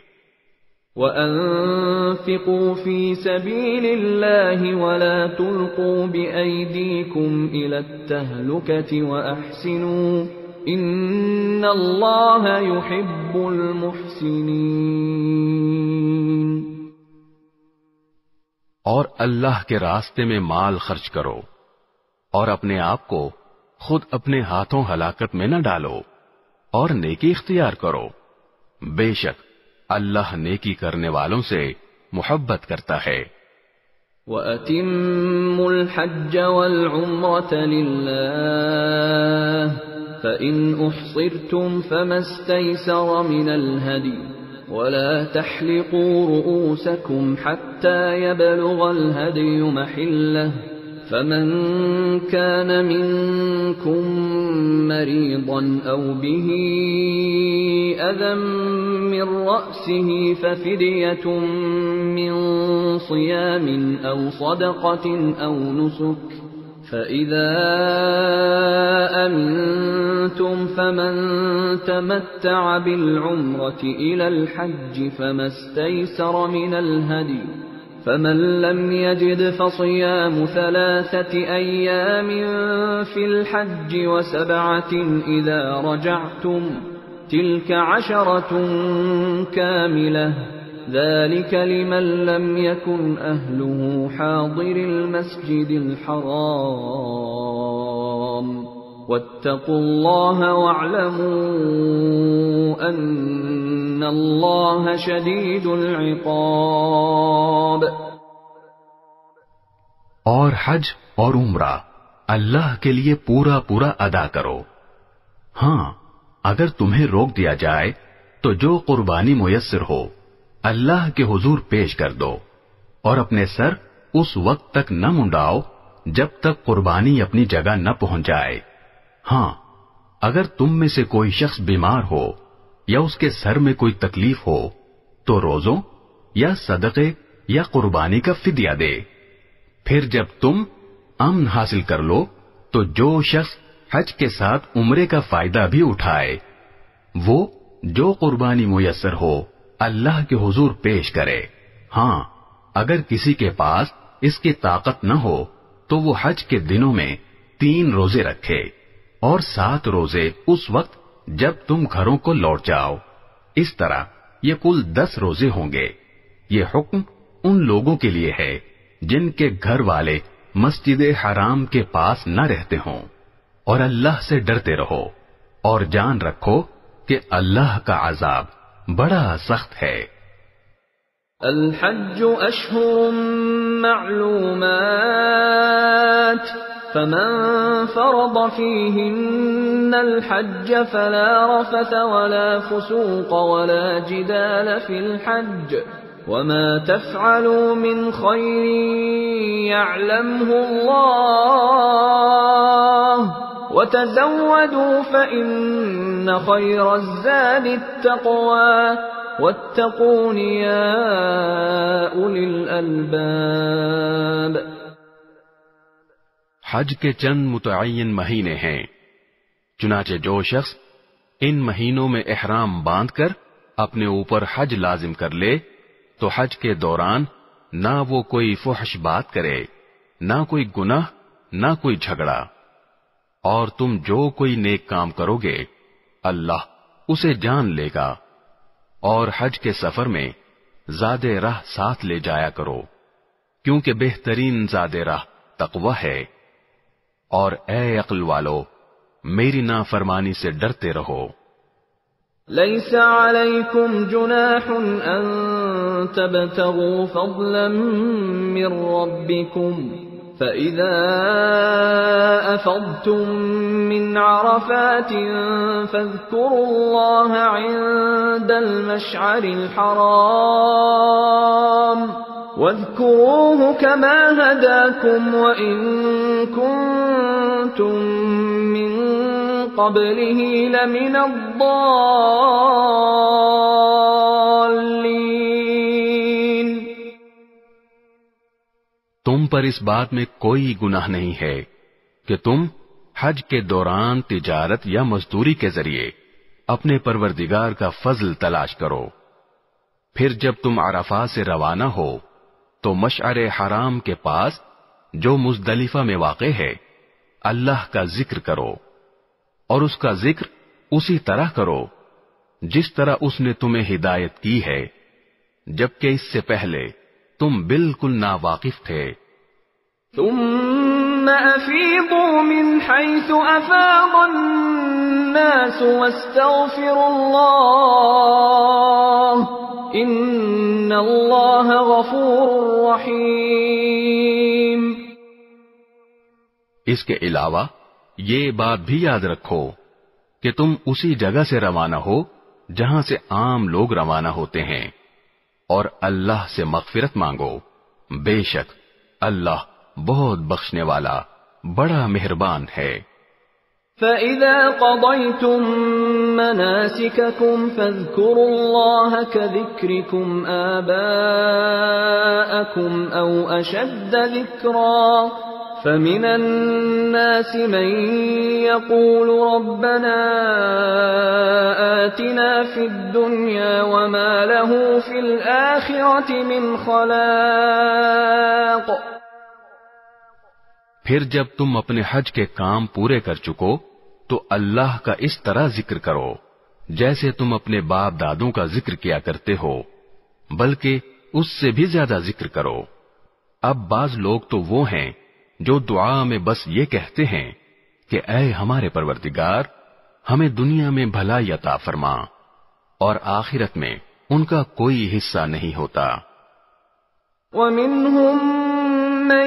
وَأَنفِقُوا فِي سَبِيلِ اللَّهِ وَلَا تُلْقُوا بِأَيْدِيكُمْ إِلَى التَّهْلُكَةِ وَأَحْسِنُوا إِنَّ اللَّهَ يُحِبُّ الْمُحْسِنِينَ۔ اور اللہ کے راستے میں مال خرچ کرو، اور اپنے آپ کو خود اپنے ہاتھوں ہلاکت میں نہ ڈالو، اور نیکی اختیار کرو، بے شک اللہ نیکی کرنے والوں سے محبت کرتا ہے۔ وَأَتِمُّوا الْحَجَّ وَالْعُمْرَةَ لِلَّهِ فَإِنْ أُحْصِرْتُمْ فَمَا اسْتَيْسَرَ مِنَ الْهَدْيِ وَلَا تَحْلِقُوا رُؤُوسَكُمْ حَتَّى يَبْلُغَ الْهَدْيُ مَحِلَّهُ فَمَنْ كَانَ مِنْكُمْ مَرِيضًا أَوْ بِهِ أَذًى مِّن رَّأْسِهِ فَفِدْيَةٌ مِّن صِيَامٍ أَوْ صَدَقَةٍ أَوْ نُسُكٍ فَإِذَا أَمِنْتُمْ فَمَنْ تَمَتَّعَ بِالْعُمْرَةِ إِلَى الْحَجِّ فَمَا اسْتَيْسَرَ مِنَ الْهَدْيِ فَمَنْ لَمْ يَجِدْ فَصِيَامُ 3 أَيَّامٍ فِي الْحَجِّ و7 إِذَا رَجَعْتُمْ تِلْكَ 10 كَامِلَةٌ ذَلِكَ لِمَنْ لَمْ يَكُنْ أَهْلُهُ حَاضِرِ الْمَسْجِدِ الْحَرَامِ وَاتَّقُوا اللَّهَ وَاعْلَمُوا أَنَّ اللَّهَ شَدِيدُ الْعِقَابِ۔ اور حج اور عمرہ اللہ کے لیے پورا پورا ادا کرو۔ ہاں، اگر تمہیں روک دیا جائے تو جو قربانی میسر ہو اللہ کے حضور پیش کر دو، اور اپنے سر اس وقت تک نہ منڈاؤ جب تک قربانی اپنی جگہ نہ پہنچ جائے۔ ہاں، اگر تم میں سے کوئی شخص بیمار ہو یا اس کے سر میں کوئی تکلیف ہو تو روزوں یا صدقے یا قربانی کا فدیہ دے۔ پھر جب تم امن حاصل کر لو تو جو شخص حج کے ساتھ عمرے کا فائدہ بھی اٹھائے وہ جو قربانی میسر ہو اللہ کے حضور پیش کرے۔ ہاں، اگر کسی کے پاس اس کی طاقت نہ ہو تو وہ حج کے دنوں میں 3 روزے رکھے، اور 7 روزے اس وقت جب تم گھروں کو لوٹ جاؤ۔ اس طرح یہ کل 10 روزے ہوں گے۔ یہ حکم ان لوگوں کے لیے ہے جن کے گھر والے مسجد حرام کے پاس نہ رہتے ہوں، اور اللہ سے ڈرتے رہو، اور جان رکھو کہ اللہ کا عذاب بڑا سخت ہے۔ الحج اشہر معلومات فمن فرض فيهن الحج فلا رفث ولا فسوق ولا جدال في الحج وما تفعلوا من خير يعلمه الله وتزودوا فإن خير الزاد التقوى واتقون يا أولي الألباب۔ حج کے چند متعین مہینے ہیں، چنانچہ جو شخص ان مہینوں میں احرام باندھ کر اپنے اوپر حج لازم کر لے تو حج کے دوران نہ وہ کوئی فحش بات کرے، نہ کوئی گناہ، نہ کوئی جھگڑا، اور تم جو کوئی نیک کام کرو گے اللہ اسے جان لے گا۔ اور حج کے سفر میں زاد راہ ساتھ لے جایا کرو، کیونکہ بہترین زاد راہ تقوی ہے۔ اور اے عقل والو، میری نافرمانی سے ڈرتے رہو۔ ليس عليكم جناح أن تبتغوا فضلا من ربكم فَإِذَا أَفَضْتُم مِّنْ عَرَفَاتٍ فَاذْكُرُوا اللَّهَ عِندَ الْمَشْعَرِ الْحَرَامِ وَاذْكُرُوهُ كَمَا هَدَاكُمْ وَإِن كُنتُم مِّن قَبْلِهِ لَمِنَ الضَّالِّينَ۔ تم پر اس بات میں کوئی گناہ نہیں ہے کہ تم حج کے دوران تجارت یا مزدوری کے ذریعے اپنے پروردگار کا فضل تلاش کرو۔ پھر جب تم عرفات سے روانہ ہو تو مشعر حرام کے پاس جو مزدلفہ میں واقع ہے اللہ کا ذکر کرو، اور اس کا ذکر اسی طرح کرو جس طرح اس نے تمہیں ہدایت کی ہے، جبکہ اس سے پہلے تم بالکل ناواقف تھے۔ ثم أفيضوا من حيث أفاض الناس واستغفروا الله إن الله غفور رحيم۔ اس کے علاوہ یہ بات بھی یاد رکھو کہ تم اسی جگہ سے روانہ ہو جہاں سے عام لوگ روانہ ہوتے ہیں، اور اللہ سے مغفرت مانگو، بے شک اللہ بہت بخشنے والا بڑا مہربان ہے۔ فَإِذَا قَضَيْتُم مَّنَاسِكَكُمْ فَاذْكُرُوا اللَّهَ كَذِكْرِكُمْ آبَاءَكُمْ أَوْ أَشَدَّ ذِكْرًا فَمِنَ النَّاسِ مَن يَقُولُ رَبَّنَا آتِنَا فِي الدُّنْيَا وَمَا لَهُ فِي الْآخِرَةِ مِنْ خَلَاقٍ۔ پھر جب تم اپنے حج کے کام پورے کر چکو تو اللہ کا اس طرح ذکر کرو جیسے تم اپنے باپ دادوں کا ذکر کیا کرتے ہو، بلکہ اس سے بھی زیادہ ذکر کرو۔ اب بعض لوگ تو وہ ہیں جو دعا میں بس یہ کہتے ہیں کہ اے ہمارے پروردگار ہمیں دنیا میں بھلائی عطا فرما، اور آخرت میں ان کا کوئی حصہ نہیں ہوتا۔ وَمِنْهُمْ مَن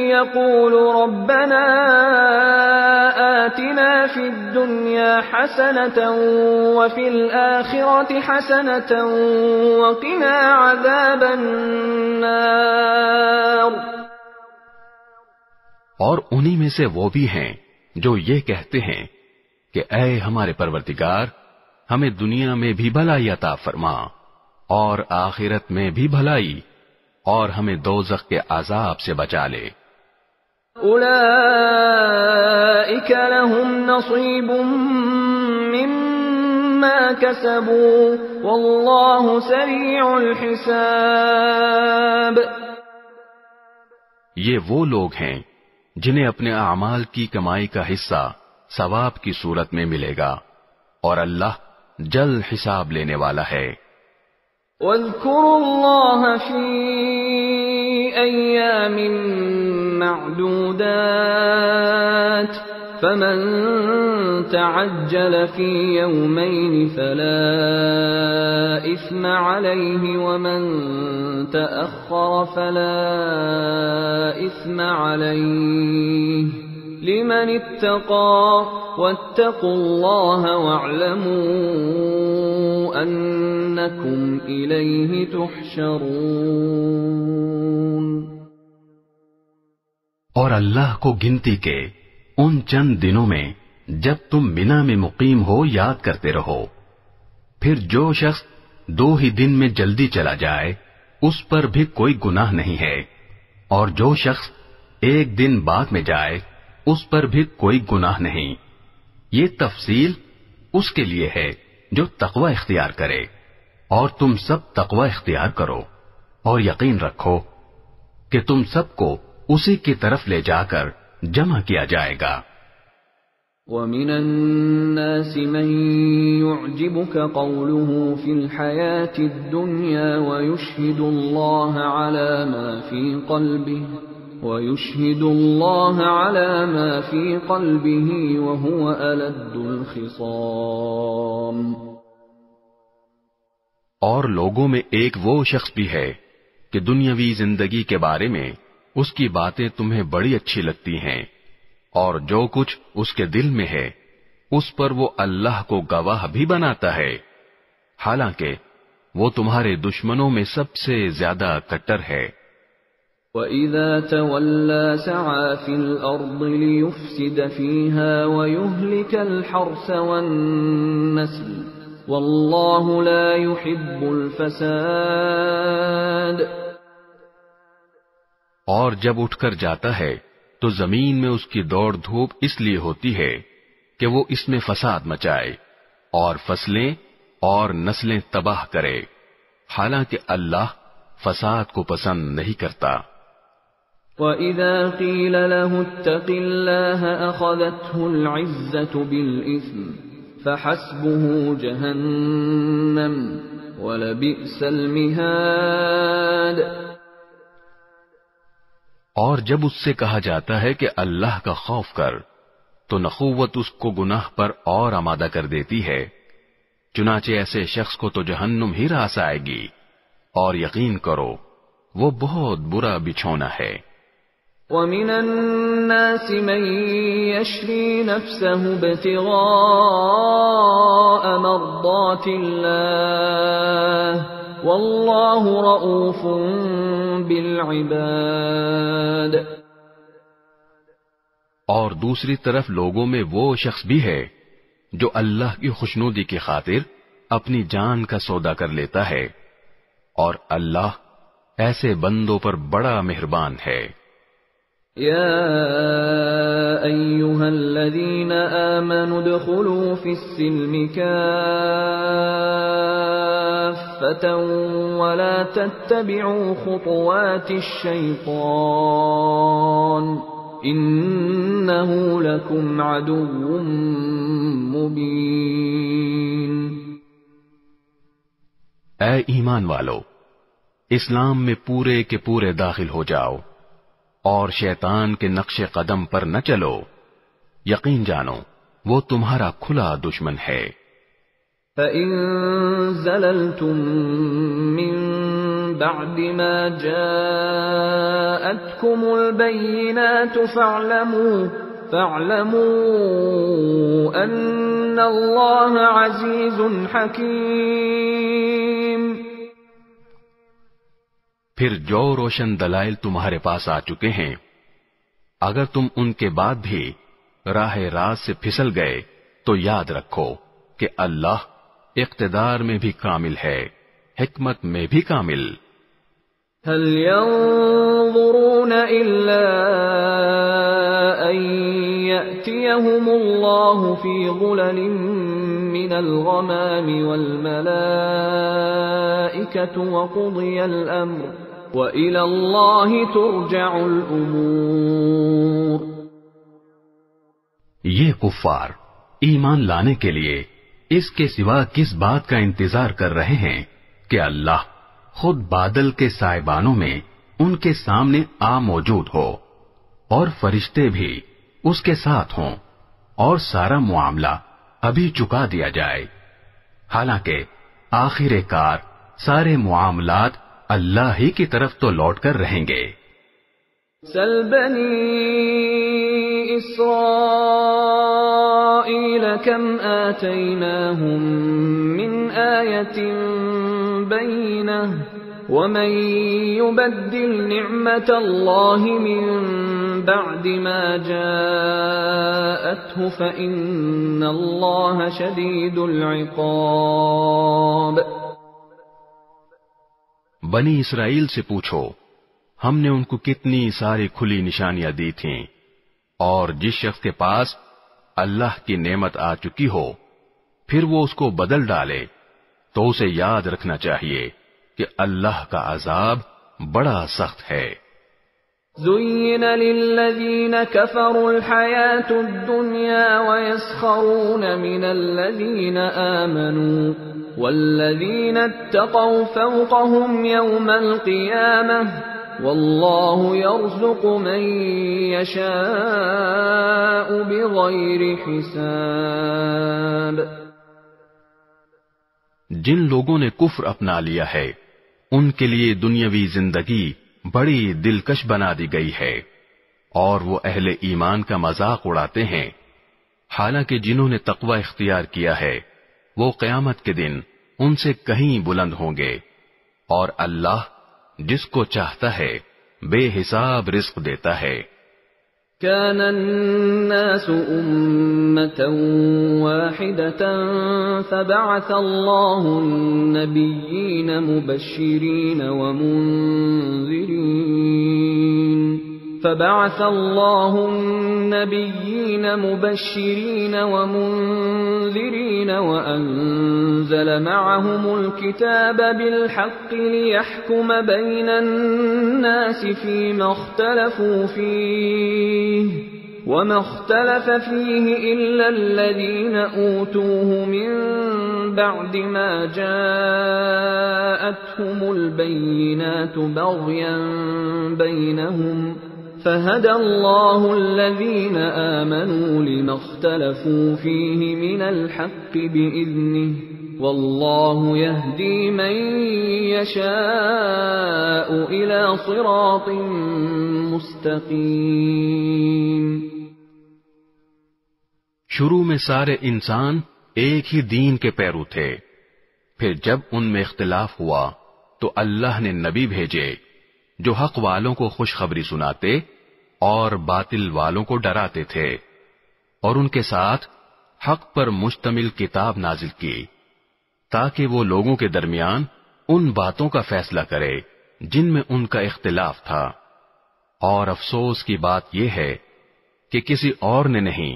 يَقُولُ رَبَّنَا آتِنَا فِي الدُّنْيَا حَسَنَةً وَفِي الْآخِرَةِ حَسَنَةً وَقِنَا عَذَابَ النَّارِ۔ اور انہی میں سے وہ بھی ہیں جو یہ کہتے ہیں کہ اے ہمارے پروردگار ہمیں دنیا میں بھی بھلائی عطا فرما اور آخرت میں بھی بھلائی، اور ہمیں دوزخ کے عذاب سے بچا لے۔ اولئک لهم نصیب مما کسبوا واللہ سریع الحساب۔ یہ وہ لوگ ہیں جنہیں اپنے اعمال کی کمائی کا حصہ ثواب کی صورت میں ملے گا، اور اللہ جلد حساب لینے والا ہے۔ وَاذْكُرُوا اللَّهَ فِي أَيَّامٍ مَّعْدُودَاتٍ فَمَن تَعَجَّلَ فِي يَوْمَيْنِ فَلَا إِثْمَ عَلَيْهِ وَمَن تَأَخَّرَ فَلَا إِثْمَ عَلَيْهِ لِمَنِ اتَّقَى وَاتَّقُوا اللَّهَ وَاعْلَمُوا أَنَّكُمْ إِلَيْهِ تُحْشَرُونَ۔ اور اللہ کو گنتی کے ان چند دنوں میں جب تم منا میں مقیم ہو یاد کرتے رہو۔ پھر جو شخص 2 ہی دن میں جلدی چلا جائے اس پر بھی کوئی گناہ نہیں ہے، اور جو شخص 1 دن بعد میں جائے اس پر بھی کوئی گناہ نہیں۔ یہ تفصیل اس کے لیے ہے جو تقوی اختیار کرے، اور تم سب تقوی اختیار کرو، اور یقین رکھو کہ تم سب کو اسی کی طرف لے جا کر جمع کیا جائے گا۔ وَمِنَ النَّاسِ مَن يُعْجِبُكَ قَوْلُهُ فِي الْحَيَاةِ الدُّنْيَا وَيُشْهِدُ اللَّهَ عَلَى مَا فِي قَلْبِهِ وَهُوَ أَلَدُّ الْخِصَامِ۔ اور لوگوں میں ایک وہ شخص بھی ہے کہ دنیاوی زندگی کے بارے میں اس کی باتیں تمہیں بڑی اچھی لگتی ہیں، اور جو کچھ اس کے دل میں ہے اس پر وہ اللہ کو گواہ بھی بناتا ہے، حالانکہ وہ تمہارے دشمنوں میں سب سے زیادہ کٹر ہے۔ وَإِذَا تَوَلَّى سَعَى فِي الْأَرْضِ لِيُفْسِدَ فِيهَا وَيُهْلِكَ الْحَرْثَ وَالنَّسْلَ وَاللَّهُ لَا يُحِبُّ الْفَسَادَ۔ اور جب اٹھ کر جاتا ہے تو زمین میں اس کی دوڑ دھوپ اس لیے ہوتی ہے کہ وہ اس میں فساد مچائے اور فصلیں اور نسلیں تباہ کرے، حالانکہ اللہ فساد کو پسند نہیں کرتا۔ وَإِذَا قِيلَ لَهُ اتَّقِ اللَّهَ أَخَذَتْهُ الْعِزَّةُ بِالْإِثْمِ فَحَسْبُهُ جَهَنَّمُ وَلَبِئْسَ الْمِهَادُ۔ اور جب اس سے کہا جاتا ہے کہ اللہ کا خوف کر، تو نخوت اس کو گناہ پر اور آمادہ کر دیتی ہے، چنانچہ ایسے شخص کو تو جہنم ہی راس آئے گی، اور یقین کرو وہ بہت برا بچھونا ہے۔ وَمِنَ النَّاسِ مَن يَشْرِي نَفْسَهُ ابْتِغَاءَ مَرْضَاتِ اللَّهِ وَاللَّهُ رَءُوفٌ بِالْعِبَادِ۔ اور دوسری طرف لوگوں میں وہ شخص بھی ہے جو اللہ کی خوشنودی کی خاطر اپنی جان کا سودا کر لیتا ہے، اور اللہ ایسے بندوں پر بڑا مہربان ہے۔ یا ایھا الذین آمنوا ادخلوا فی السلم کافۃ ولا تتبعوا خطوات الشیطان انہ لکم عدو مبین۔ اے ایمان والو، اسلام میں پورے کے پورے داخل ہو جاؤ اور شیطان کے نقش قدم پر نہ چلو، یقین جانو وہ تمہارا کھلا دشمن ہے۔ فَإِن زَلَلْتُم مِّن بَعْدِ مَا جَاءَتْكُمُ الْبَيِّنَاتُ فَاعْلَمُوا أَنَّ اللَّهَ عَزِيزٌ حَكِيمٌ۔ پھر جو روشن دلائل تمہارے پاس آ چکے ہیں، اگر تم ان کے بعد بھی راہ راست سے پھسل گئے تو یاد رکھو کہ اللہ اقتدار میں بھی کامل ہے، حکمت میں بھی کامل۔ هل ينظرون إلا أن يأتيهم الله في ظلل من الغمام والملائكة وقضي الأمر وإلى الله ترجع الأمور۔ یہ کفار ایمان لانے کے لیے اس کے سوا کس بات کا انتظار کر رہے ہیں کہ اللہ خود بادل کے سائبانوں میں ان کے سامنے آ موجود ہو اور فرشتے بھی اس کے ساتھ ہوں اور سارا معاملہ ابھی چکا دیا جائے، حالانکہ آخر کار سارے معاملات اللہ ہی کی طرف تو لوٹ کر رہیں گے۔ سل بنی اسرائیل کم آتیناہم من آیت بینہ ومن یبدل نعمت اللہ من بعد ما جاءتہ فإن اللہ شدید العقاب۔ بنی اسرائیل سے پوچھو ہم نے ان کو کتنی ساری کھلی نشانیاں دی تھیں، اور جس شخص کے پاس اللہ کی نعمت آ چکی ہو پھر وہ اس کو بدل ڈالے تو اسے یاد رکھنا چاہیے کہ اللہ کا عذاب بڑا سخت ہے۔ زُيِّنَ لِلَّذِينَ كَفَرُوا الْحَيَاةُ الدُّنْيَا وَيَسْخَرُونَ مِنَ الَّذِينَ آمَنُوا وَالَّذِينَ اتَّقَوْا فَوْقَهُمْ يَوْمَ الْقِيَامَةِ وَاللَّهُ يَرْزُقُ مَن يَشَاءُ بِغَيْرِ حِسَابٍ۔ جن لوگوں نے کفر اپنا لیا ہے ان کے لیے دنیاوی زندگی بڑی دلکش بنا دی گئی ہے، اور وہ اہل ایمان کا مذاق اڑاتے ہیں، حالانکہ جنہوں نے تقوی اختیار کیا ہے وہ قیامت کے دن ان سے کہیں بلند ہوں گے، اور اللہ جس کو چاہتا ہے بے حساب رزق دیتا ہے۔ كان الناس أمة واحدة فبعث الله النبيين مبشرين ومنذرين وأنزل معهم الكتاب بالحق ليحكم بين الناس فيما اختلفوا فيه وما اختلف فيه إلا الذين أوتوه من بعد ما جاءتهم البينات بغيا بينهم فهدى الله الذين آمنوا لما اختلفوا فيه من الحق بإذنه والله يهدي من يشاء إلى صراط مستقيم۔ شروع میں سارے انسان ایک ہی دین کے پیرو تھے، پھر جب ان میں اختلاف ہوا تو اللہ نے نبی بھیجے جو حق والوں کو خوشخبری سناتے اور باطل والوں کو ڈراتے تھے، اور ان کے ساتھ حق پر مشتمل کتاب نازل کی تاکہ وہ لوگوں کے درمیان ان باتوں کا فیصلہ کرے جن میں ان کا اختلاف تھا۔ اور افسوس کی بات یہ ہے کہ کسی اور نے نہیں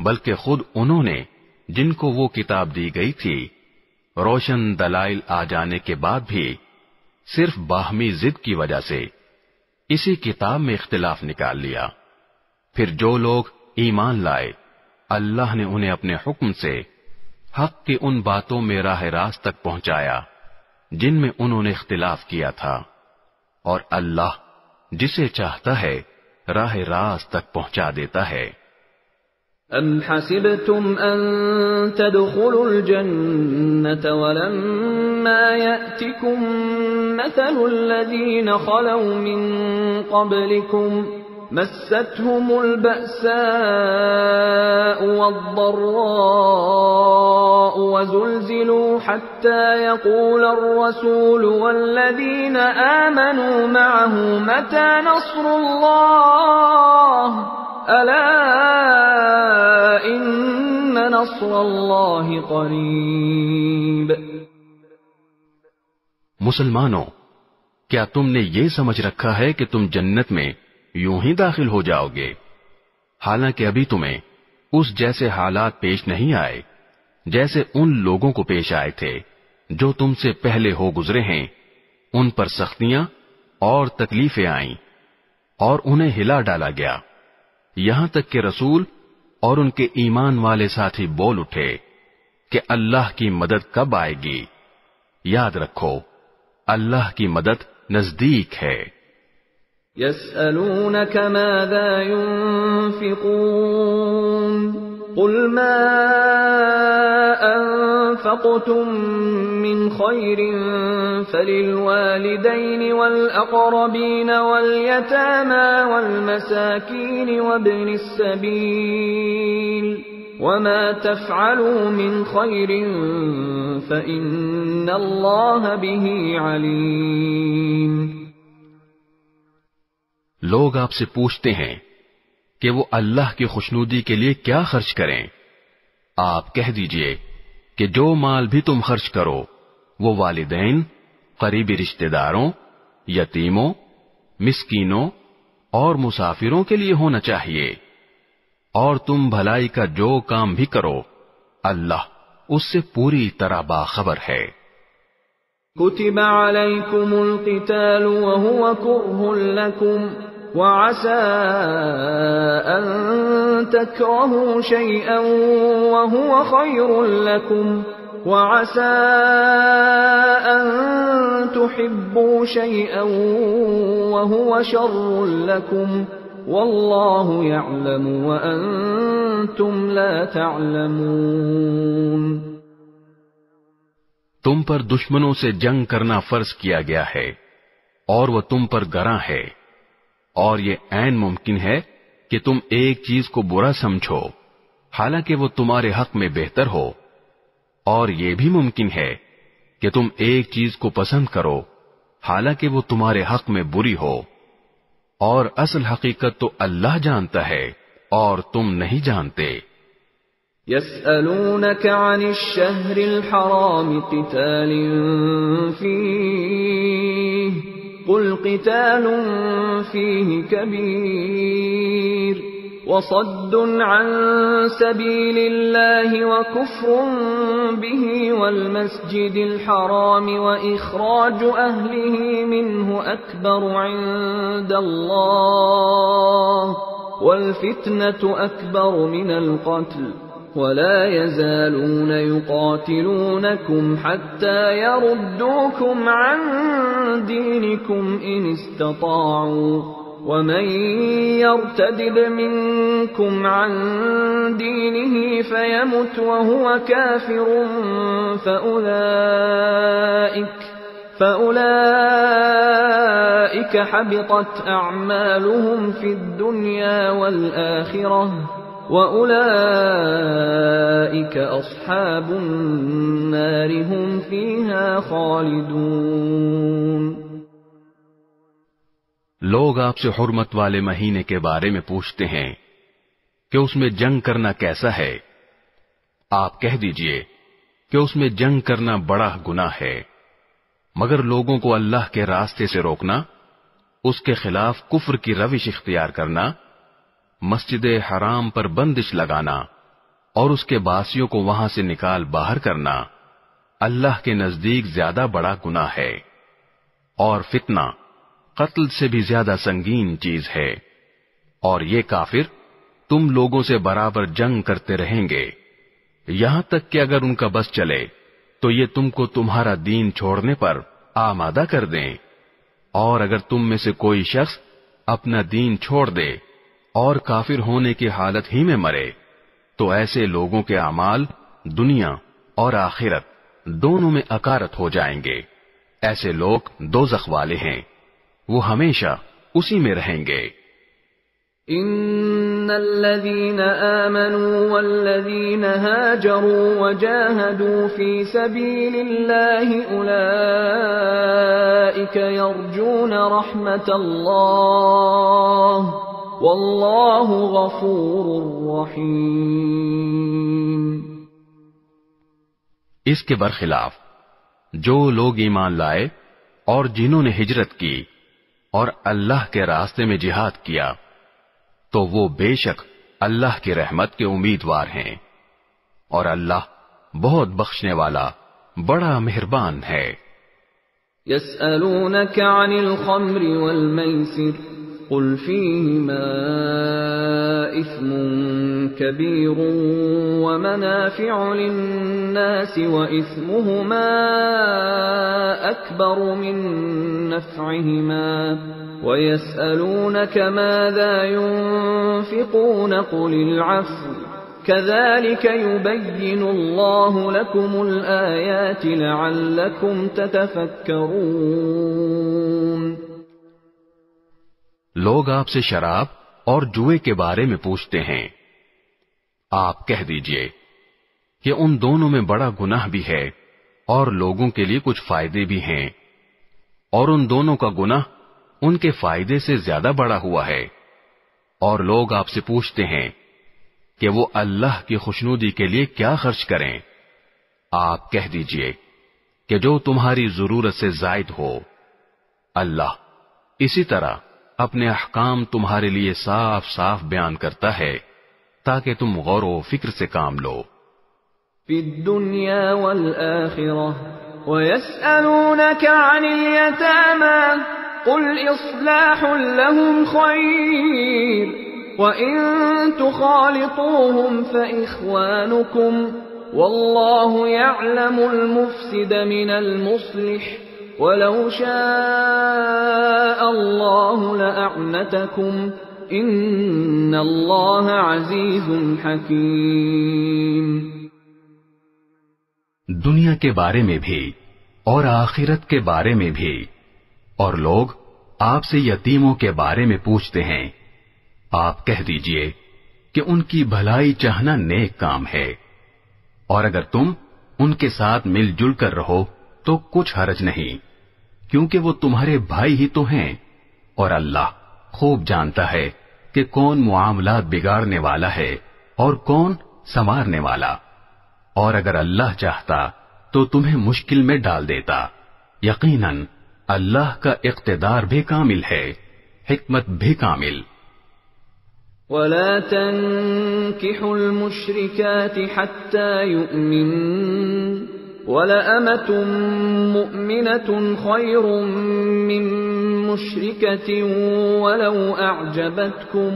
بلکہ خود انہوں نے، جن کو وہ کتاب دی گئی تھی، روشن دلائل آ جانے کے بعد بھی صرف باہمی ضد کی وجہ سے اسی کتاب میں اختلاف نکال لیا۔ پھر جو لوگ ایمان لائے اللہ نے انہیں اپنے حکم سے حق کی ان باتوں میں راہ راست تک پہنچایا جن میں انہوں نے اختلاف کیا تھا، اور اللہ جسے چاہتا ہے راہ راست تک پہنچا دیتا ہے۔ أَمْ حَسِبْتُمْ أَن تَدْخُلُوا الْجَنَّةَ وَلَمَّا يَأْتِكُمْ مَثَلُ الَّذِينَ خَلَوْا مِن قَبْلِكُمْ مَسَّتْهُمُ الْبَأْسَاءُ وَالضَّرَّاءُ وَزُلْزِلُوا حَتَّى يَقُولَ الرَّسُولُ وَالَّذِينَ آمَنُوا مَعَهُ مَتَى نَصْرُ اللَّهِ أَلَا إِنَّ نَصْرَ اللَّهِ قَرِيبٌ۔ مسلمانوں، کیا تم نے یہ سمجھ رکھا ہے کہ تم جنت میں یوں ہی داخل ہو جاؤ گے، حالانکہ ابھی تمہیں اس جیسے حالات پیش نہیں آئے جیسے ان لوگوں کو پیش آئے تھے جو تم سے پہلے ہو گزرے ہیں۔ ان پر سختیاں اور تکلیفیں آئیں اور انہیں ہلا ڈالا گیا، یہاں تک کہ رسول اور ان کے ایمان والے ساتھی بول اٹھے کہ اللہ کی مدد کب آئے گی؟ یاد رکھو اللہ کی مدد نزدیک ہے۔ يَسْأَلُونَكَ مَاذَا يُنْفِقُونَ قُلْ مَا أَنفَقْتُم مِّنْ خَيْرٍ فَلِلْوَالِدَيْنِ وَالْأَقْرَبِينَ وَالْيَتَامَى وَالْمَسَاكِينِ وَابْنِ السَّبِيلِ وَمَا تَفْعَلُوا مِنْ خَيْرٍ فَإِنَّ اللَّهَ بِهِ عَلِيمٌ۔ لوگ آپ سے پوچھتے ہیں کہ وہ اللہ کی خوشنودی کے لیے کیا خرچ کریں؟ آپ کہہ دیجئے کہ جو مال بھی تم خرچ کرو وہ والدین، قریبی رشتہ داروں، یتیموں، مسکینوں اور مسافروں کے لیے ہونا چاہیے، اور تم بھلائی کا جو کام بھی کرو اللہ اس سے پوری طرح باخبر ہے۔ كتب عليكم القتال وهو كره لكم وعسى أن تكرهوا شيئا وهو خير لكم وعسى أن تحبوا شيئا وهو شر لكم والله يعلم وأنتم لا تعلمون۔ تم پر دشمنوں سے جنگ کرنا فرض کیا گیا ہے، اور وہ تم پر گراں ہے، اور یہ عین ممکن ہے کہ تم ایک چیز کو برا سمجھو حالانکہ وہ تمہارے حق میں بہتر ہو، اور یہ بھی ممکن ہے کہ تم ایک چیز کو پسند کرو حالانکہ وہ تمہارے حق میں بری ہو، اور اصل حقیقت تو اللہ جانتا ہے اور تم نہیں جانتے۔ يسألونك عن الشهر الحرام قتال فيه قل قتال فيه كبير وصد عن سبيل الله وكفر به والمسجد الحرام وإخراج أهله منه أكبر عند الله والفتنة أكبر من القتل ولا يزالون يقاتلونكم حتى يردوكم عن دينكم إن استطاعوا ومن يرتدد منكم عن دينه فيمت وهو كافر فأولئك حبطت أعمالهم في الدنيا والآخرة وَأُولَئِكَ أَصْحَابُ النَّارِ هُمْ فِيهَا خَالِدُونَ۔ لوگ آپ سے حرمت والے مہینے کے بارے میں پوچھتے ہیں کہ اس میں جنگ کرنا کیسا ہے؟ آپ کہہ دیجئے کہ اس میں جنگ کرنا بڑا گناہ ہے، مگر لوگوں کو اللہ کے راستے سے روکنا، اس کے خلاف کفر کی روش اختیار کرنا، مسجد حرام پر بندش لگانا اور اس کے باسیوں کو وہاں سے نکال باہر کرنا اللہ کے نزدیک زیادہ بڑا گناہ ہے، اور فتنہ قتل سے بھی زیادہ سنگین چیز ہے، اور یہ کافر تم لوگوں سے برابر جنگ کرتے رہیں گے یہاں تک کہ اگر ان کا بس چلے تو یہ تم کو تمہارا دین چھوڑنے پر آمادہ کر دیں، اور اگر تم میں سے کوئی شخص اپنا دین چھوڑ دے اور کافر ہونے کی حالت ہی میں مرے تو ایسے لوگوں کے اعمال دنیا اور آخرت دونوں میں اکارت ہو جائیں گے، ایسے لوگ دوزخ والے ہیں، وہ ہمیشہ اسی میں رہیں گے۔ ان الذين آمنوا والذين هاجروا وجاهدوا في سبيل الله اولئك يرجون رحمة الله واللہ غفور رحیم۔ اس کے برخلاف جو لوگ ایمان لائے اور جنہوں نے ہجرت کی اور اللہ کے راستے میں جہاد کیا تو وہ بے شک اللہ کی رحمت کے امیدوار ہیں، اور اللہ بہت بخشنے والا بڑا مہربان ہے۔ یسألونک عن الخمر والمیسر قل فيهما إثم كبير ومنافع للناس وإثمهما أكبر من نفعهما ويسألونك ماذا ينفقون قل العفو كذلك يبين الله لكم الآيات لعلكم تتفكرون۔ لوگ آپ سے شراب اور جوئے کے بارے میں پوچھتے ہیں، آپ کہہ دیجئے کہ ان دونوں میں بڑا گناہ بھی ہے اور لوگوں کے لیے کچھ فائدے بھی ہیں، اور ان دونوں کا گناہ ان کے فائدے سے زیادہ بڑا ہوا ہے، اور لوگ آپ سے پوچھتے ہیں کہ وہ اللہ کی خوشنودی کے لیے کیا خرچ کریں، آپ کہہ دیجئے کہ جو تمہاری ضرورت سے زائد ہو۔ اللہ اسی طرح اپنے احکام تمہارے لیے صاف صاف بیان کرتا ہے تاکہ تم غور و فکر سے کام لو۔ فی الدنیا والآخرہ وَيَسْأَلُونَكَ عَنِ الْيَتَامَى قُلْ إِصْلَاحٌ لَهُمْ خَيْرٌ وَإِن تُخَالِطُوهُمْ فَإِخْوَانُكُمْ وَاللَّهُ يَعْلَمُ الْمُفْسِدَ مِنَ الْمُصْلِحِ وَلَوْ شَاءَ اللَّهُ لَأَعْنَتَكُمْ إِنَّ اللَّهَ عَزِيزٌ حَكِيمٌ۔ دنیا کے بارے میں بھی اور آخرت کے بارے میں بھی، اور لوگ آپ سے یتیموں کے بارے میں پوچھتے ہیں، آپ کہہ دیجئے کہ ان کی بھلائی چاہنا نیک کام ہے، اور اگر تم ان کے ساتھ مل جل کر رہو تو کچھ حرج نہیں، کیونکہ وہ تمہارے بھائی ہی تو ہیں، اور اللہ خوب جانتا ہے کہ کون معاملات بگاڑنے والا ہے اور کون سنوارنے والا، اور اگر اللہ چاہتا تو تمہیں مشکل میں ڈال دیتا، یقیناً اللہ کا اقتدار بھی کامل ہے، حکمت بھی کامل۔ ولا تنكحوا المشركات حتى يؤمنن ولأمة مؤمنة خير من مشركة ولو أعجبتكم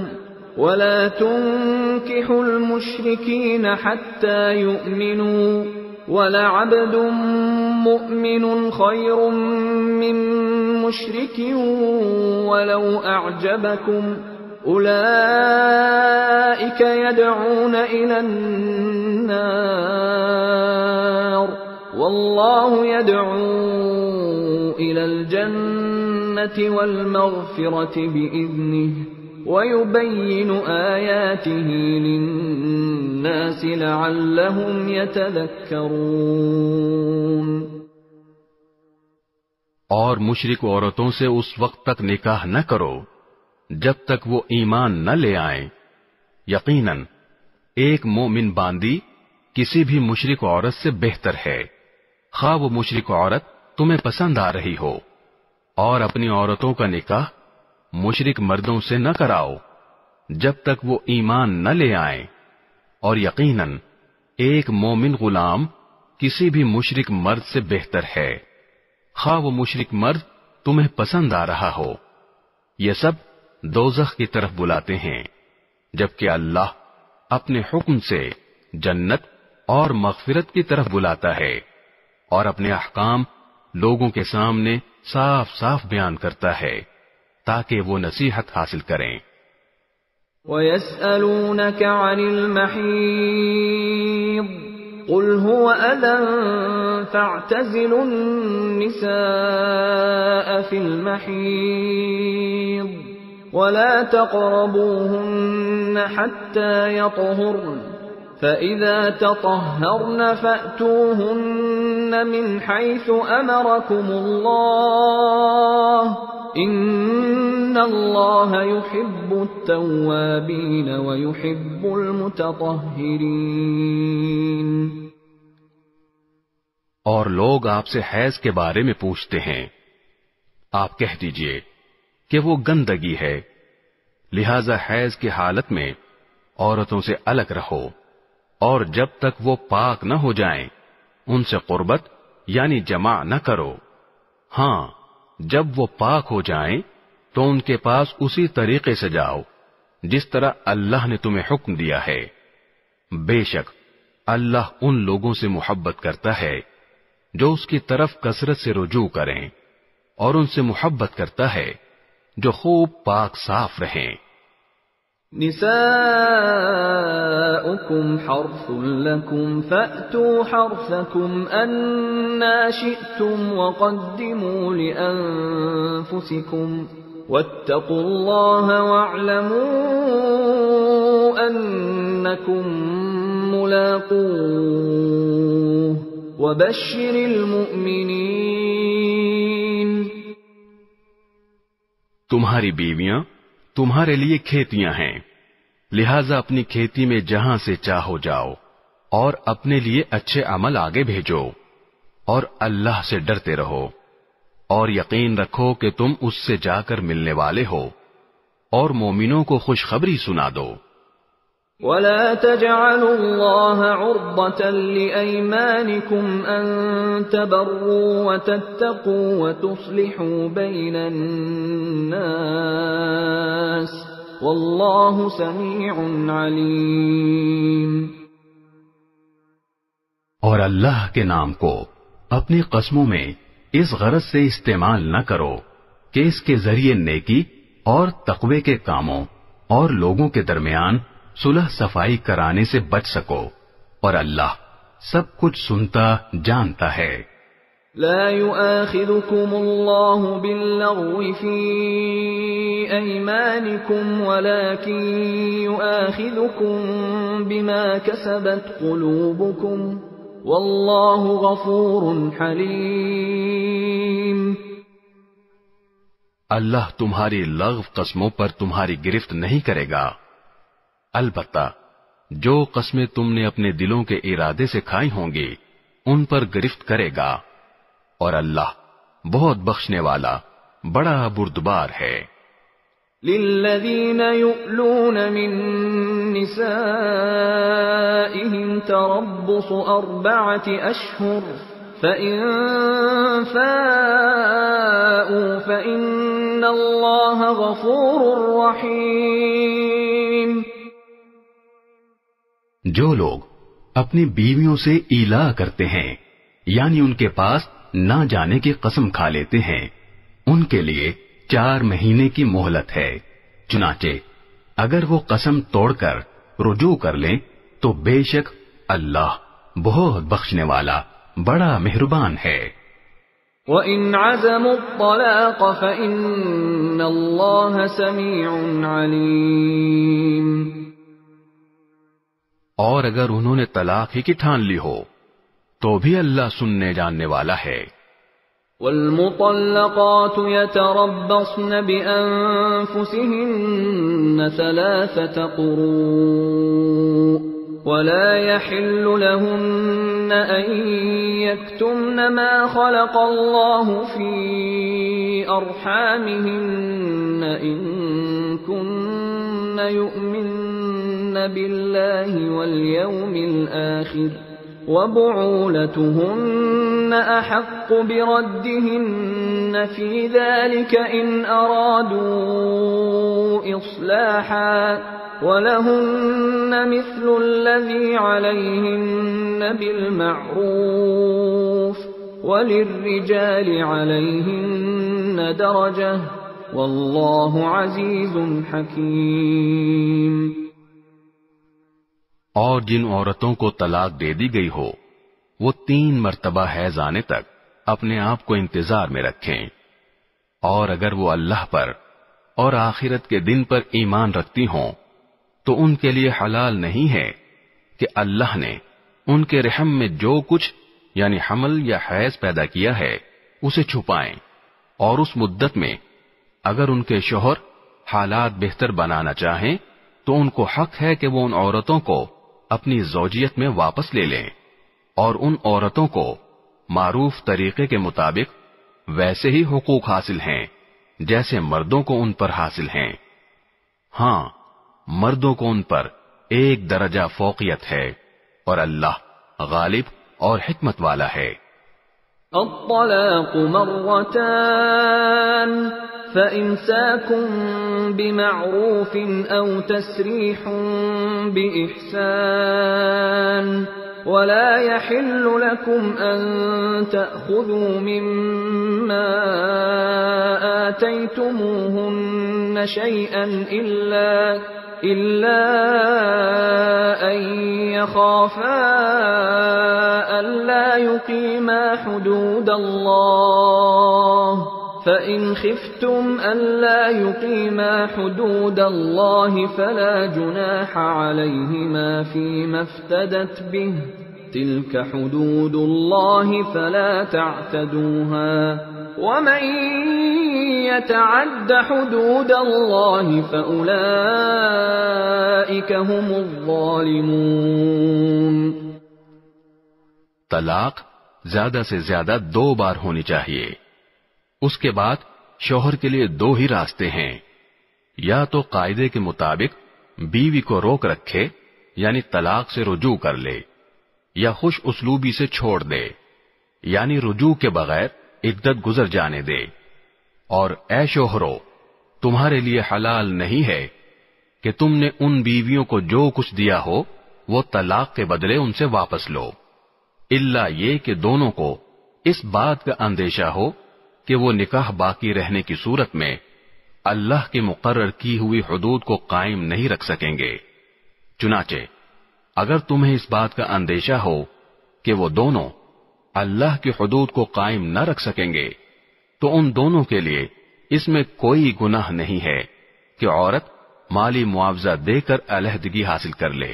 ولا تنكحوا المشركين حتى يؤمنوا ولعبد مؤمن خير من مشرك ولو أعجبكم أولئك يدعون إلى النار والله يدعو إلى الجنة والمغفرة بإذنه ويبين آياته للناس لعلهم يتذكرون۔ اور مشرک عورتوں سے اس وقت تک نکاح نہ کرو جب تک وہ ایمان نہ لے آئیں، یقیناً ایک مومن باندی کسی بھی مشرک عورت سے بہتر ہے، خواہ وہ مشرک عورت تمہیں پسند آ رہی ہو، اور اپنی عورتوں کا نکاح مشرک مردوں سے نہ کراؤ جب تک وہ ایمان نہ لے آئیں، اور یقیناً ایک مومن غلام کسی بھی مشرک مرد سے بہتر ہے، خواہ وہ مشرک مرد تمہیں پسند آ رہا ہو۔ یہ سب دوزخ کی طرف بلاتے ہیں، جبکہ اللہ اپنے حکم سے جنت اور مغفرت کی طرف بلاتا ہے، اور اپنے احکام لوگوں کے سامنے صاف صاف بیان کرتا ہے تاکہ وہ نصیحت حاصل کریں۔ وَيَسْأَلُونَكَ عَنِ الْمَحِيضِ قُلْ هُوَ أَذًى فَاعْتَزِلُوا النِّسَاءَ فِي الْمَحِيضِ وَلَا تَقْرَبُوهُنَّ حَتَّى يَطْهُرْنَ فَإِذَا تَطَهَّرْنَ فَأْتُوهُنَّ مِنْ حَيْثُ أَمَرَكُمُ اللَّهُ إِنَّ اللَّهَ يُحِبُّ التَّوَّابِينَ وَيُحِبُّ الْمُتَطَهِّرِينَ۔ اور لوگ آپ سے حیض کے بارے میں پوچھتے ہیں، آپ کہہ دیجئے کہ وہ گندگی ہے، لہذا حیض کی حالت میں عورتوں سے الگ رہو، اور جب تک وہ پاک نہ ہو جائیں ان سے قربت یعنی جماع نہ کرو، ہاں جب وہ پاک ہو جائیں تو ان کے پاس اسی طریقے سے جاؤ جس طرح اللہ نے تمہیں حکم دیا ہے، بے شک اللہ ان لوگوں سے محبت کرتا ہے جو اس کی طرف کثرت سے رجوع کریں، اور ان سے محبت کرتا ہے جو خوب پاک صاف رہیں۔ نساؤكم حرث لكم فأتوا حرثكم أنا شئتم وقدموا لأنفسكم واتقوا الله واعلموا أنكم ملاقوه وبشر المؤمنين۔ تمہاری بیویاں تمہارے لیے کھیتیاں ہیں، لہذا اپنی کھیتی میں جہاں سے چاہو جاؤ، اور اپنے لیے اچھے عمل آگے بھیجو، اور اللہ سے ڈرتے رہو، اور یقین رکھو کہ تم اس سے جا کر ملنے والے ہو، اور مومنوں کو خوشخبری سنا دو۔ وَلَا تَجْعَلُوا اللَّهَ عُرْضَةً لِأَيْمَانِكُمْ أَن تَبَرُّوا وَتَتَّقُوا وَتُصْلِحُوا بَيْنَ النَّاسِ وَاللَّهُ سَمِيعٌ عَلِيمٌ۔ اور اللہ کے نام کو اپنی قسموں میں اس غرض سے استعمال نہ کرو کہ اس کے ذریعے نیکی اور تقوی کے کاموں اور لوگوں کے درمیان صلح صفائی کرانے سے بچ سکو، اور اللہ سب کچھ سنتا جانتا ہے۔ لا يؤاخذكم الله باللغو في أيمانكم ولكن يؤاخذكم بما كسبت قلوبكم والله غفور حليم. اللہ تمہاری لغو قسموں پر تمہاری گرفت نہیں کرے گا، البتہ جو قسمیں تم نے اپنے دلوں کے ارادے سے کھائی ہوں گی ان پر گرفت کرے گا، اور اللہ بہت بخشنے والا بڑا بردبار ہے. للذین یؤلون من نسائهم تربص 4 أشهر فإن فاءوا فإن اللہ غفور رحیم. جو لوگ اپنی بیویوں سے ایلا کرتے ہیں یعنی ان کے پاس نہ جانے کی قسم کھا لیتے ہیں، ان کے لیے 4 مہینے کی مہلت ہے. چنانچہ اگر وہ قسم توڑ کر رجوع کر لیں تو بے شک اللہ بہت بخشنے والا بڑا مہربان ہے. وَإِنْ عَزَمُوا الطَّلَاقَ فَإِنَّ اللَّهَ سَمِيعٌ عَلِيمٌ. اور اگر انہوں نے طلاق ہی کی ٹھان لی ہو تو بھی اللہ سننے جاننے والا ہے. والمطلقات يتربصن بأنفسهن 3 قروء ولا يحل لهن أن يكتمن ما خلق الله في أرحامهن إن كن يؤمن بالله واليوم الآخر وبعولتهن أحق بردهن في ذلك إن أرادوا إصلاحا وَلَهُنَّ مِثْلُ الَّذِي عَلَيْهِنَّ بِالْمَعْرُوفِ وَلِلرِّجَالِ عَلَيْهِنَّ دَرَجَةٌ وَاللَّهُ عَزِيزٌ حَكِيمٌ. اور جن عورتوں کو طلاق دے دی گئی ہو وہ 3 مرتبہ حیض آنے تک اپنے آپ کو انتظار میں رکھیں، اور اگر وہ اللہ پر اور آخرت کے دن پر ایمان رکھتی ہوں تو ان کے لیے حلال نہیں ہے کہ اللہ نے ان کے رحم میں جو کچھ یعنی حمل یا حیض پیدا کیا ہے اسے چھپائیں، اور اس مدت میں اگر ان کے شوہر حالات بہتر بنانا چاہیں تو ان کو حق ہے کہ وہ ان عورتوں کو اپنی زوجیت میں واپس لے لیں، اور ان عورتوں کو معروف طریقے کے مطابق ویسے ہی حقوق حاصل ہیں جیسے مردوں کو ان پر حاصل ہیں. ہاں، مردوں کو ان پر 1 درجہ فوقیت ہے، اور اللہ غالب اور حکمت والا ہے. الطلاق مرتان فإمساكم بمعروف أو تسريح بإحسان ولا يحل لكم أن تأخذوا مما آتيتموهن شيئا إلا أن يخافا ألا يقيما حدود الله فإن خفتم ألا يقيما حدود الله فلا جناح عليهما فيما افتدت به تلك حدود الله فلا تعتدوها ومن يتعد حدود الله فأولئك هم الظالمون. طلاق زیادہ سے زیادہ 2 بار ہونی چاہیے. اس کے بعد شوہر کے لیے 2 ہی راستے ہیں، یا تو قاعدے کے مطابق بیوی کو روک رکھے یعنی طلاق سے رجوع کر لے، یا خوش اسلوبی سے چھوڑ دے یعنی رجوع کے بغیر عدت گزر جانے دے. اور اے شوہرو، تمہارے لیے حلال نہیں ہے کہ تم نے ان بیویوں کو جو کچھ دیا ہو وہ طلاق کے بدلے ان سے واپس لو، الا یہ کہ دونوں کو اس بات کا اندیشہ ہو کہ وہ نکاح باقی رہنے کی صورت میں اللہ کی مقرر کی ہوئی حدود کو قائم نہیں رکھ سکیں گے. چنانچہ اگر تمہیں اس بات کا اندیشہ ہو کہ وہ دونوں اللہ کی حدود کو قائم نہ رکھ سکیں گے تو ان دونوں کے لیے اس میں کوئی گناہ نہیں ہے کہ عورت مالی معاوضہ دے کر علیحدگی حاصل کر لے.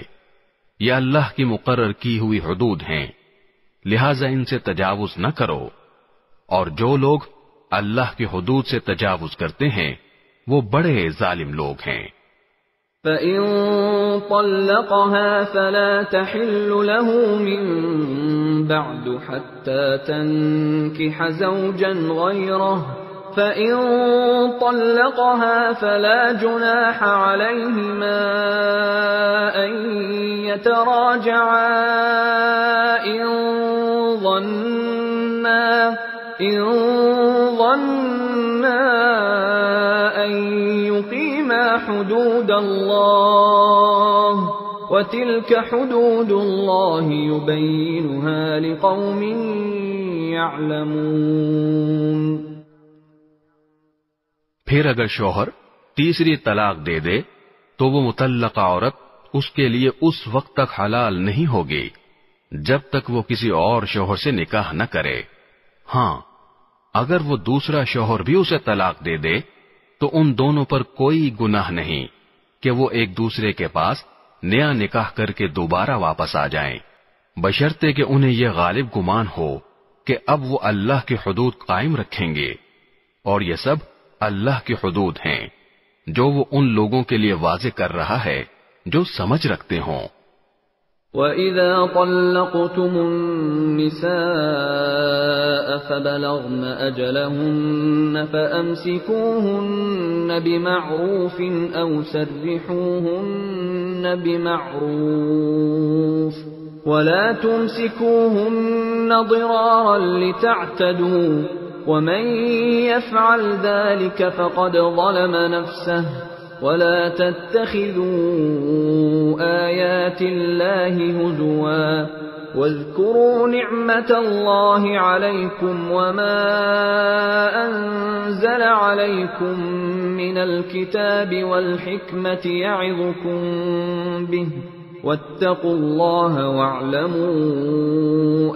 یہ اللہ کی مقرر کی ہوئی حدود ہیں، لہذا ان سے تجاوز نہ کرو، اور جو لوگ اللہ کی حدود سے تجاوز کرتے ہیں وہ بڑے ظالم لوگ ہیں. فَإِن طَلَّقَهَا فَلَا تَحِلُّ لَهُ مِن بَعْدُ حَتَّى تَنكِحَ زَوْجًا غَيْرَهُ فَإِن طَلَّقَهَا فَلَا جُنَاحَ عَلَيْهِمَا أَن يَتَرَاجَعَا إِن ظَنَّا أَن يُقِيمَا حُدُودَ اللَّهِ وَتِلْكَ حُدُودُ اللَّهِ يُبَيِّنُهَا لِقَوْمٍ يَعْلَمُونَ. پھر اگر شوہر تیسری طلاق دے دے تو وہ مطلقہ عورت اس کے لیے اس وقت تک حلال نہیں ہوگی جب تک وہ کسی اور شوہر سے نکاح نہ کرے. ہاں، اگر وہ دوسرا شوہر بھی اسے طلاق دے دے تو ان دونوں پر کوئی گناہ نہیں کہ وہ ایک دوسرے کے پاس نیا نکاح کر کے دوبارہ واپس آ جائیں، بشرطے کہ انہیں یہ غالب گمان ہو کہ اب وہ اللہ کی حدود قائم رکھیں گے، اور یہ سب اللہ کی حدود ہیں جو وہ ان لوگوں کے لیے واضح کر رہا ہے جو سمجھ رکھتے ہوں. وَإِذَا طَلَّقْتُمُ النِّسَاءَ فَبَلَغْنَ أَجَلَهُنَّ فَأَمْسِكُوهُنَّ بِمَعْرُوفٍ أَوْ سَرِّحُوهُنَّ بِمَعْرُوفٍ وَلَا تُمْسِكُوهُنَّ ضِرَارًا لِتَعْتَدُوا وَمَن يَفْعَلْ ذَلِكَ فَقَدْ ظَلَمَ نَفْسَهُ وَلَا تَتَّخِذُوا آيَاتِ اللَّهِ هُزُوًا وَاذْكُرُوا نِعْمَةَ اللَّهِ عَلَيْكُمْ وَمَا أَنزَلَ عَلَيْكُم مِّنَ الْكِتَابِ وَالْحِكْمَةِ يَعِظُكُم بِهِ وَاتَّقُوا اللَّهَ وَاعْلَمُوا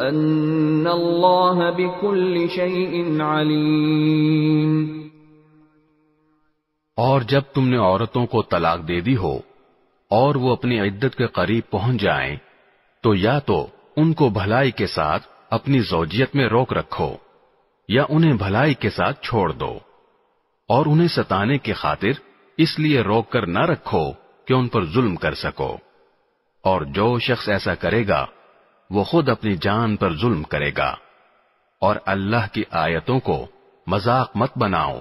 أَنَّ اللَّهَ بِكُلِّ شَيْءٍ عَلِيمٌ. اور جب تم نے عورتوں کو طلاق دے دی ہو اور وہ اپنی عدت کے قریب پہنچ جائیں تو یا تو ان کو بھلائی کے ساتھ اپنی زوجیت میں روک رکھو یا انہیں بھلائی کے ساتھ چھوڑ دو، اور انہیں ستانے کی خاطر اس لیے روک کر نہ رکھو کہ ان پر ظلم کر سکو، اور جو شخص ایسا کرے گا وہ خود اپنی جان پر ظلم کرے گا. اور اللہ کی آیتوں کو مذاق مت بناؤ،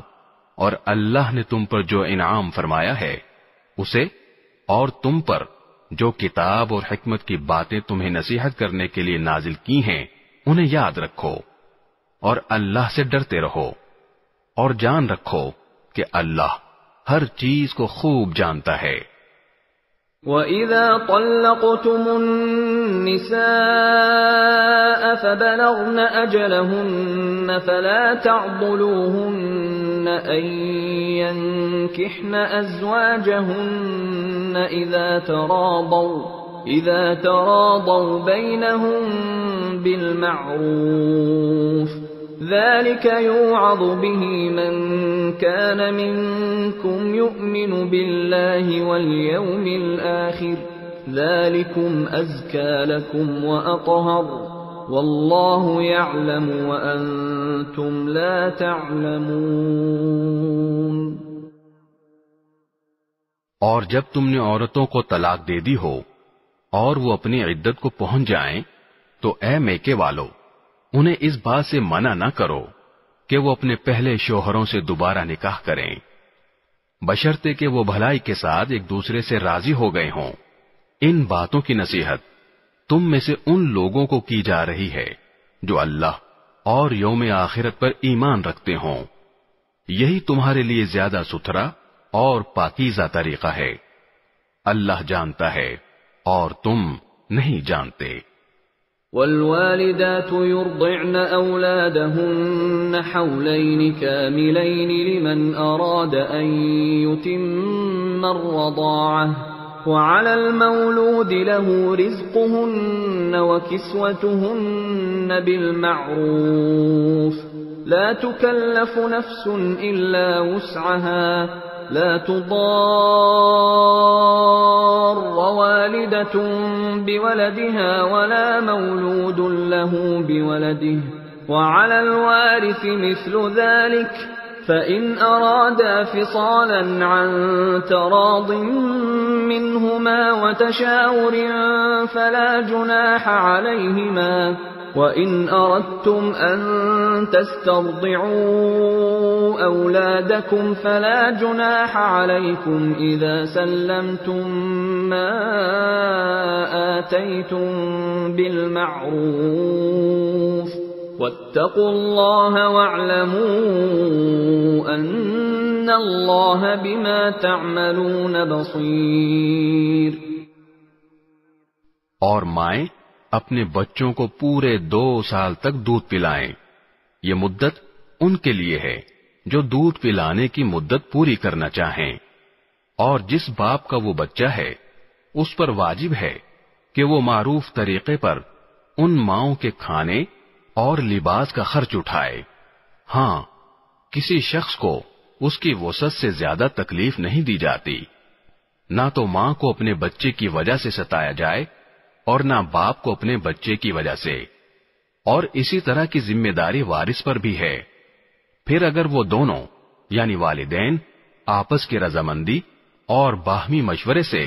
اور اللہ نے تم پر جو انعام فرمایا ہے اسے اور تم پر جو کتاب اور حکمت کی باتیں تمہیں نصیحت کرنے کے لیے نازل کی ہیں انہیں یاد رکھو، اور اللہ سے ڈرتے رہو، اور جان رکھو کہ اللہ ہر چیز کو خوب جانتا ہے. وَإِذَا طَلَّقْتُمُ النِّسَاءَ فَبَلَغْنَ أَجَلَهُنَّ فَلَا تَعْضُلُوهُنَّ أَن يَنكِحْنَ أَزْوَاجَهُنَّ إِذَا تَرَاضَوْا بَيْنَهُم بِالْمَعْرُوفِ ذَلِكَ يُوعَظُ بِهِ مَن كَانَ مِنكُمْ يُؤْمِنُ بِاللَّهِ وَالْيَوْمِ الْآخِرِ ذَلِكُمْ أَزْكَى لَكُمْ وَأَطْهَرُ وَاللَّهُ يَعْلَمُ وَأَنْتُمْ لَا تَعْلَمُونَ. اور جب تم نے عورتوں کو طلاق دے دی ہو اور وہ اپنی عدت کو پہنچ جائیں تو اے میکے والو انہیں اس بات سے منع نہ کرو کہ وہ اپنے پہلے شوہروں سے دوبارہ نکاح کریں، بشرطے کہ وہ بھلائی کے ساتھ ایک دوسرے سے راضی ہو گئے ہوں. ان باتوں کی نصیحت تم میں سے ان لوگوں کو کی جا رہی ہے جو اللہ اور یوم آخرت پر ایمان رکھتے ہوں. یہی تمہارے لیے زیادہ ستھرا اور پاکیزہ طریقہ ہے. اللہ جانتا ہے اور تم نہیں جانتے. والوالدات يرضعن أولادهن حولين كاملين لمن أراد أن يتم الرضاعة وعلى المولود له رزقهن وكسوتهن بالمعروف لا تكلف نفس إلا وسعها لا تضار والدة بولدها ولا مولود له بولده وعلى الوارث مثل ذلك فإن أرادا فصالا عن تراض منهما وتشاور فلا جناح عليهما وإن أردتم أن تسترضعوا أولادكم فلا جناح عليكم إذا سلمتم ما آتيتم بالمعروف واتقوا الله واعلموا أن الله بما تعملون بصير. اور مائیں اپنے بچوں کو پورے 2 سال تک دودھ پلائیں. یہ مدت ان کے لیے ہے جو دودھ پلانے کی مدت پوری کرنا چاہیں، اور جس باپ کا وہ بچہ ہے اس پر واجب ہے کہ وہ معروف طریقے پر ان ماؤں کے کھانے اور لباس کا خرچ اٹھائے. ہاں، کسی شخص کو اس کی وسعت سے زیادہ تکلیف نہیں دی جاتی. نہ تو ماں کو اپنے بچے کی وجہ سے ستایا جائے اور نہ باپ کو اپنے بچے کی وجہ سے. اور اسی طرح کی ذمہ داری وارث پر بھی ہے. پھر اگر وہ دونوں یعنی والدین آپس کی رضامندی اور باہمی مشورے سے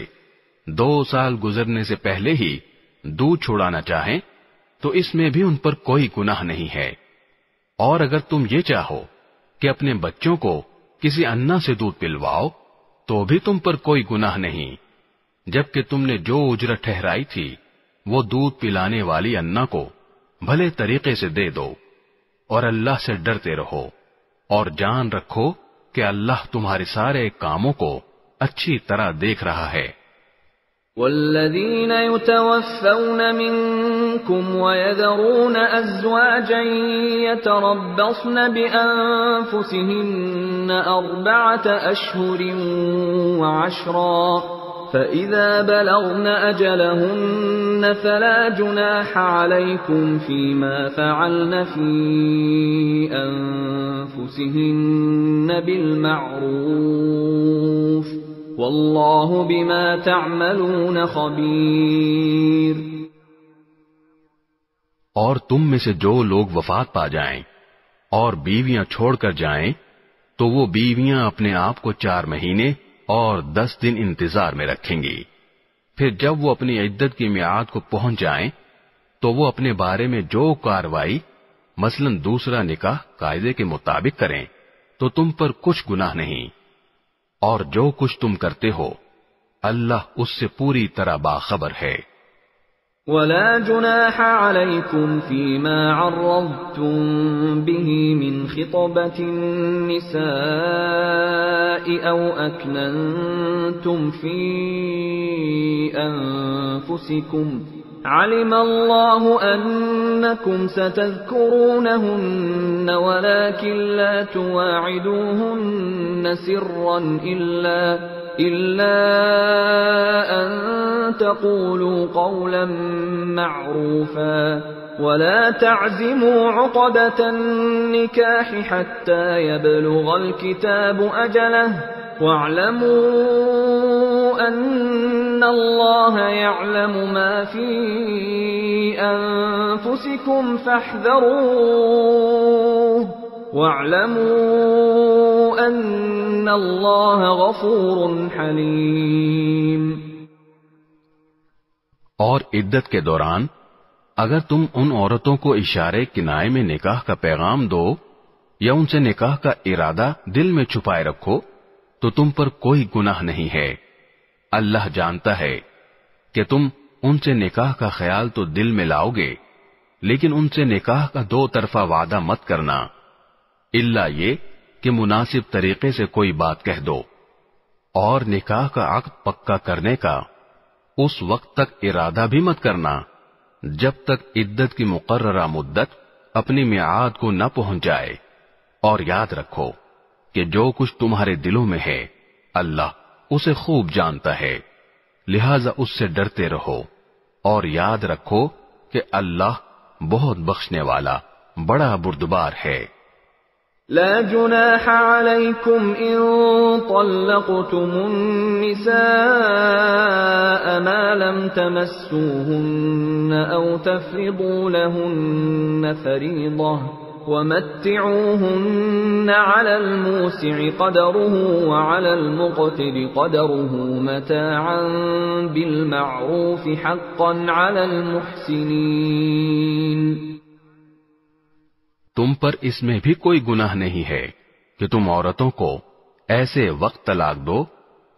2 سال گزرنے سے پہلے ہی دودھ چھڑانا چاہیں تو اس میں بھی ان پر کوئی گناہ نہیں ہے. اور اگر تم یہ چاہو کہ اپنے بچوں کو کسی انا سے دودھ پلواؤ تو بھی تم پر کوئی گناہ نہیں، جبکہ تم نے جو اجرت ٹھہرائی تھی وہ دودھ پلانے والی انا کو بھلے طریقے سے دے دو. اور اللہ سے ڈرتے رہو اور جان رکھو کہ اللہ تمہارے سارے کاموں کو اچھی طرح دیکھ رہا ہے. والذين يتوفون منكم ويذرون أزواجا يتربصن بأنفسهن 4 أشهر و10 فإذا بلغن أجلهن فلا جناح عليكم فيما فعلن في أنفسهن بالمعروف واللہ بما تعملون خبیر. اور تم میں سے جو لوگ وفات پا جائیں اور بیویاں چھوڑ کر جائیں تو وہ بیویاں اپنے آپ کو 4 مہینے اور 10 دن انتظار میں رکھیں گی. پھر جب وہ اپنی عدت کی میعاد کو پہنچ جائیں تو وہ اپنے بارے میں جو کارروائی مثلا دوسرا نکاح قاعدے کے مطابق کریں تو تم پر کچھ گناہ نہیں، اور جو کچھ تم کرتے ہو اللہ اس سے پوری طرح باخبر ہے. ولا جناح عليكم فيما عرضتم به من خطبة النساء أو أكننتم في أنفسكم علم الله أنكم ستذكرونهن ولكن لا تواعدوهن سرا إلا أن تقولوا قولا معروفا ولا تعزموا عقدة النكاح حتى يبلغ الكتاب أجله واعلموا أن الله يعلم ما في أنفسكم فاحذروه واعلموا أن الله غفور حليم. اور عدت کے دوران اگر تم ان عورتوں کو اشارے کنائے میں نکاح کا پیغام دو یا ان سے نکاح کا ارادہ دل میں چھپائے رکھو تو تم پر کوئی گناہ نہیں ہے. اللہ جانتا ہے کہ تم ان سے نکاح کا خیال تو دل میں لاؤ گے لیکن ان سے نکاح کا 2 طرفہ وعدہ مت کرنا الا یہ کہ مناسب طریقے سے کوئی بات کہہ دو. اور نکاح کا عقد پکا کرنے کا اس وقت تک ارادہ بھی مت کرنا جب تک عدت کی مقررہ مدت اپنی میعاد کو نہ پہنچ جائے. اور یاد رکھو کہ جو کچھ تمہارے دلوں میں ہے اللہ اسے خوب جانتا ہے. لہذا اس سے ڈرتے رہو اور یاد رکھو کہ اللہ بہت بخشنے والا بڑا بردبار ہے۔ لا جناح عليكم إن طلقتم النساء ما لم تمسوهن أو تفرضوا لهن فريضة ومتعوهن على الموسع قدره وعلى المقتر قدره متاعا بالمعروف حقا على المحسنين۔ تم پر اس میں بھی کوئی گناہ نہیں ہے کہ تم عورتوں کو ایسے وقت طلاق دو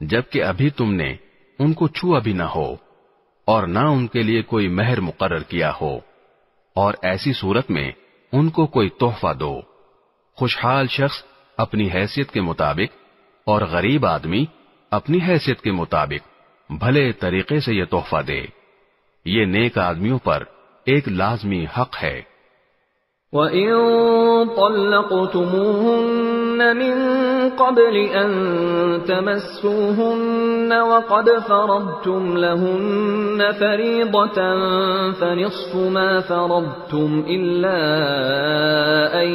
جبکہ ابھی تم نے ان کو چھوا بھی نہ ہو اور نہ ان کے لیے کوئی مہر مقرر کیا ہو، اور ایسی صورت میں ان کو کوئی تحفہ دو۔ خوشحال شخص اپنی حیثیت کے مطابق اور غریب آدمی اپنی حیثیت کے مطابق بھلے طریقے سے یہ تحفہ دے، یہ نیک آدمیوں پر ایک لازمی حق ہے۔ وَإِن طَلَّقْتُمُوهُنَّ مِن قَبْلِ أَن تَمَسُّوهُنَّ وَقَدْ فَرَضْتُمْ لَهُنَّ فَرِيضَةً فَنِصْفُ مَا فَرَضْتُمْ إِلَّا أَن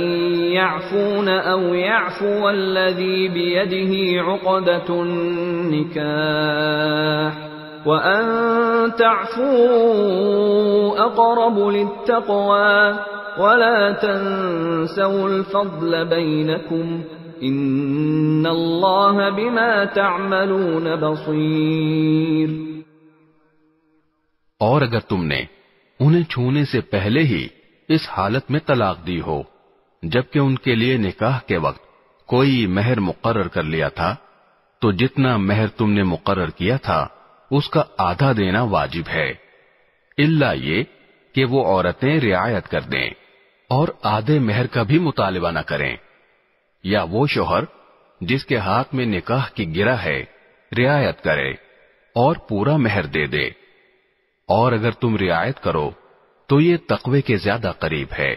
يَعْفُونَ أَوْ يَعْفُوَ الَّذِي بِيَدِهِ عُقْدَةُ النِّكَاحِ وَأَن تَعْفُوا أَقْرَبُ لِلتَّقْوَى وَلَا تَنسَوْا الْفَضْلَ بَيْنَكُمْ إِنَّ اللَّهَ بِمَا تَعْمَلُونَ بَصِيرٌ۔ اور اگر تم نے انہیں چھونے سے پہلے ہی اس حالت میں طلاق دی ہو جبکہ ان کے لیے نکاح کے وقت کوئی مہر مقرر کر لیا تھا، تو جتنا مہر تم نے مقرر کیا تھا اس کا آدھا دینا واجب ہے، الا یہ کہ وہ عورتیں رعایت کر دیں اور آدھے مہر کا بھی مطالبہ نہ کریں، یا وہ شوہر جس کے ہاتھ میں نکاح کی گرہ ہے رعایت کرے اور پورا مہر دے دے، اور اگر تم رعایت کرو تو یہ تقوی کے زیادہ قریب ہے،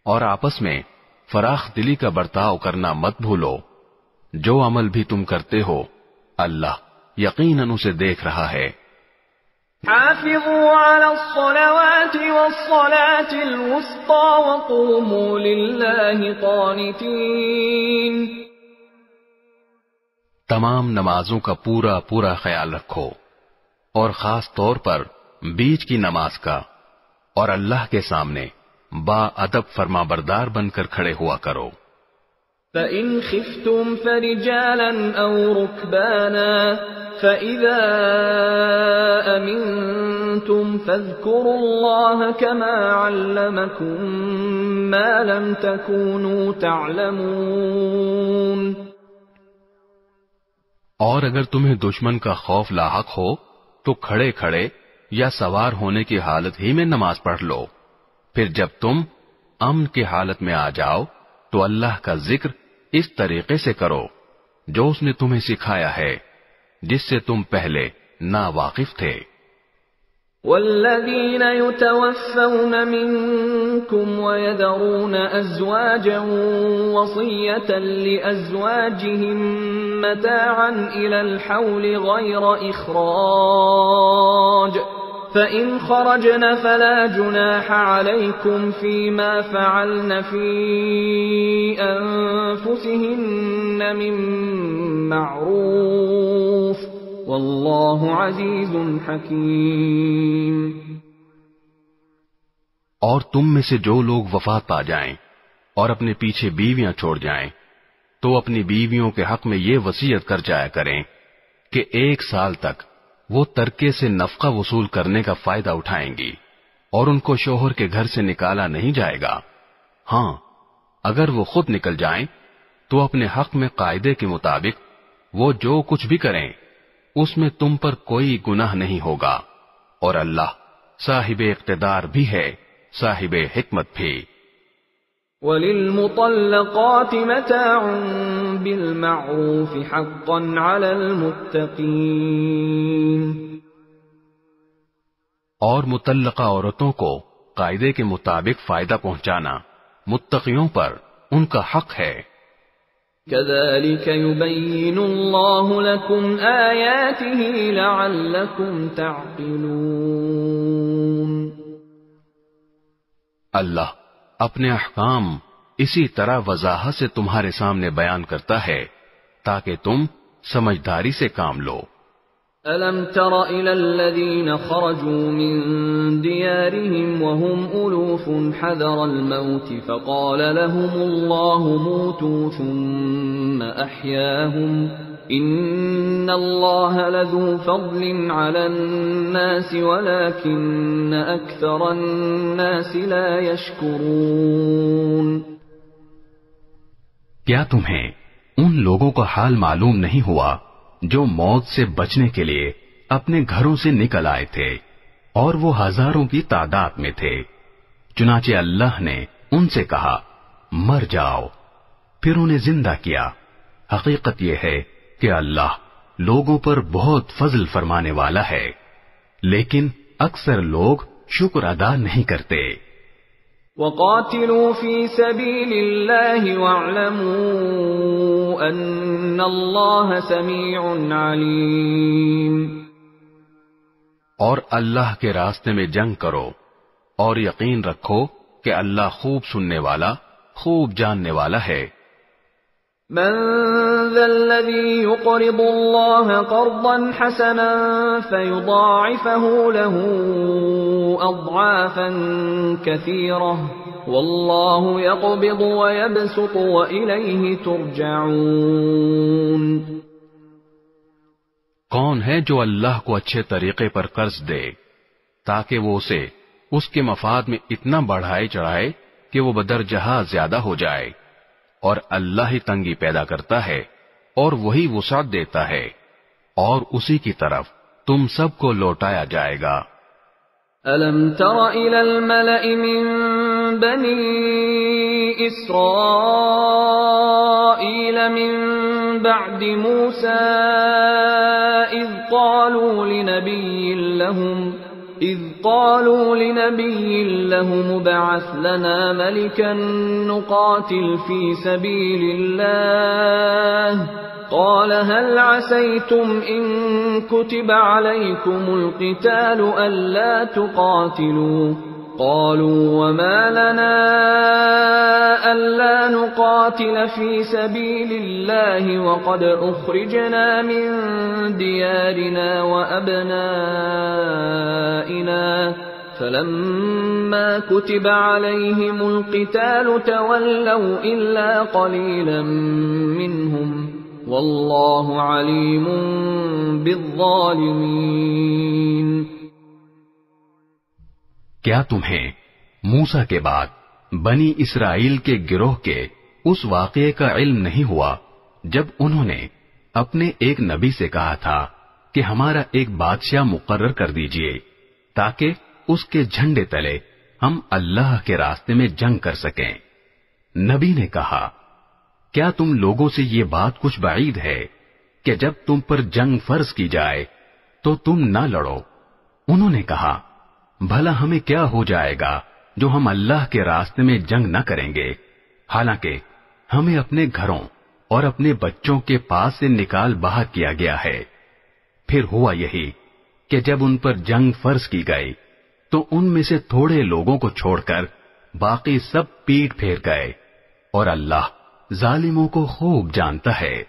اور آپس میں فراخ دلی کا برتاؤ کرنا مت بھولو، جو عمل بھی تم کرتے ہو اللہ یقیناً اسے دیکھ رہا ہے۔ حافظوا على الصلوات والصلاة الوسطى وقوموا لله قانتين۔ تمام نمازوں کا پورا پورا خیال رکھو، اور خاص طور پر بیچ کی نماز کا، اور اللہ کے سامنے با ادب فرما بردار بن کر کھڑے ہوا کرو۔ فَإِنْ خِفْتُمْ فَرِجَالًا أَوْ رُكْبَانًا فَإِذَا أَمِنْتُمْ فَاذْكُرُوا اللَّهَ كَمَا عَلَّمَكُمْ مَا لَمْ تَكُونُوا تَعْلَمُونَ۔ اور اگر تمہیں دشمن کا خوف لاحق ہو تو کھڑے کھڑے یا سوار ہونے کی حالت ہی میں نماز پڑھ لو، پھر جب تم امن کی حالت میں آ جاؤ تو اللہ کا ذکر اس طریقے سے کرو جو اس نے تمہیں سکھایا ہے جس سے تم پہلے ناواقف تھے۔ والذین یتوفون منکم ویذرون ازواجا وصیة لازواجهم متاعا الى الحول غیر اخراج فَإِنْ خَرَجْنَ فَلَا جُنَاحَ عَلَيْكُمْ فِي مَا فَعَلْنَ فِي أَنفُسِهِنَّ مِنْ مَعْرُوفٍ وَاللَّهُ عَزِيزٌ حَكِيمٌ۔ اور تم میں سے جو لوگ وفات پا جائیں اور اپنے پیچھے بیویاں چھوڑ جائیں تو اپنی بیویوں کے حق میں یہ وصیت کر جایا کریں کہ 1 سال تک وہ ترکے سے نفقہ وصول کرنے کا فائدہ اٹھائیں گی اور ان کو شوہر کے گھر سے نکالا نہیں جائے گا۔ ہاں، اگر وہ خود نکل جائیں تو اپنے حق میں قاعدے کے مطابق وہ جو کچھ بھی کریں اس میں تم پر کوئی گناہ نہیں ہوگا، اور اللہ صاحب اقتدار بھی ہے، صاحب حکمت بھی۔ وَلِلْمُطَلَّقَاتِ مَتَاعٌ بِالْمَعْرُوفِ حَقًّا عَلَى الْمُتَّقِينَ۔ اور مطلقہ عورتوں کو قاعدے کے مطابق فائدہ پہنچانا متقیوں پر ان کا حق ہے۔ كذلك يبين الله لكم آياته لعلكم تعقلون۔ اللہ اپنے احکام اسی طرح وضاحت سے تمہارے سامنے بیان کرتا ہے تاکہ تم سمجھداری سے کام لو۔ أَلَمْ تَرَ إِلَى الَّذِينَ خَرَجُوا مِن دِيَارِهِمْ وَهُمْ أُلُوفٌ حَذَرَ الْمَوْتِ فَقَالَ لَهُمُ اللَّهُ مُوتُوا ثُمَّ أَحْيَاهُمْ إِنَّ اللَّهَ لَذُو فَضْلٍ عَلَى النَّاسِ وَلَكِنَّ أَكْثَرَ النَّاسِ لَا يَشْكُرُونَ۔ کیا تمہیں ان لوگوں کا حال معلوم نہیں ہوا جو موت سے بچنے کے لیے اپنے گھروں سے نکل آئے تھے اور وہ ہزاروں کی تعداد میں تھے، چنانچہ اللہ نے ان سے کہا مر جاؤ، پھر انہیں زندہ کیا۔ حقیقت یہ ہے کہ اللہ لوگوں پر بہت فضل فرمانے والا ہے، لیکن اکثر لوگ شکر ادا نہیں کرتے۔ وَقَاتِلُوا فِي سَبِيلِ اللَّهِ وَاعْلَمُوا أَنَّ اللَّهَ سَمِيعٌ عَلِيمٌ۔ اور اللہ کے راستے میں جنگ کرو اور یقین رکھو کہ اللہ خوب سننے والا، خوب جاننے والا ہے۔ من ذا الذي يقرض الله قرضا حسنا فيضاعفه له أضعافا كثيرة والله يقبض ويبسط وإليه ترجعون۔ کون ہے جو اللہ کو اچھے طریقے پر قرض دے تاکہ وہ اسے اس کے مفاد میں اتنا بڑھائے چڑھائے کہ وہ بدرجہ زیادہ ہو جائے، اور اللہ ہی تنگی پیدا کرتا ہے اور وہی وسعت دیتا ہے، اور اسی کی طرف تم سب کو لوٹایا جائے گا۔ أَلَمْ تَرَ إِلَى الْمَلَإِ مِن بَنِي إِسْرَائِيلَ مِن بَعْدِ مُوسَىٰ إِذْ قَالُوا لِنَبِيٍّ لَّهُمُ ابْعَثْ لَنَا مَلِكًا نُّقَاتِلْ فِي سَبِيلِ اللَّهِ قَالَ هَلْ عَسَيْتُمْ إِن كُتِبَ عَلَيْكُمُ الْقِتَالُ أَلَّا تُقَاتِلُوا قَالُوا وَمَا لَنَا أَلَّا نُقَاتِلَ فِي سَبِيلِ اللَّهِ وَقَدْ أُخْرِجْنَا مِن دِيَارِنَا وَأَبْنَائِنَا فَلَمَّا كُتِبَ عَلَيْهِمُ الْقِتَالُ تَوَلَّوْا إِلَّا قَلِيلًا مِّنْهُمْ وَاللَّهُ عَلِيمٌ بِالظَّالِمِينَ۔ کیا تمہیں موسیٰ کے بعد بنی اسرائیل کے گروہ کے اس واقعے کا علم نہیں ہوا جب انہوں نے اپنے ایک نبی سے کہا تھا کہ ہمارا ایک بادشاہ مقرر کر دیجئے تاکہ اس کے جھنڈے تلے ہم اللہ کے راستے میں جنگ کر سکیں؟ نبی نے کہا کیا تم لوگوں سے یہ بات کچھ بعید ہے کہ جب تم پر جنگ فرض کی جائے تو تم نہ لڑو؟ انہوں نے کہا بھلا ہمیں کیا ہو جائے گا جو ہم اللہ کے راستے میں جنگ نہ کریں گے، حالانکہ ہمیں اپنے گھروں اور اپنے بچوں کے پاس سے نکال باہر کیا گیا ہے۔ پھر ہوا یہی کہ جب ان پر جنگ فرض کی گئی تو ان میں سے تھوڑے لوگوں کو چھوڑ کر باقی سب پیٹ پھیر گئے، اور اللہ ظالموں کو خوب جانتا ہے۔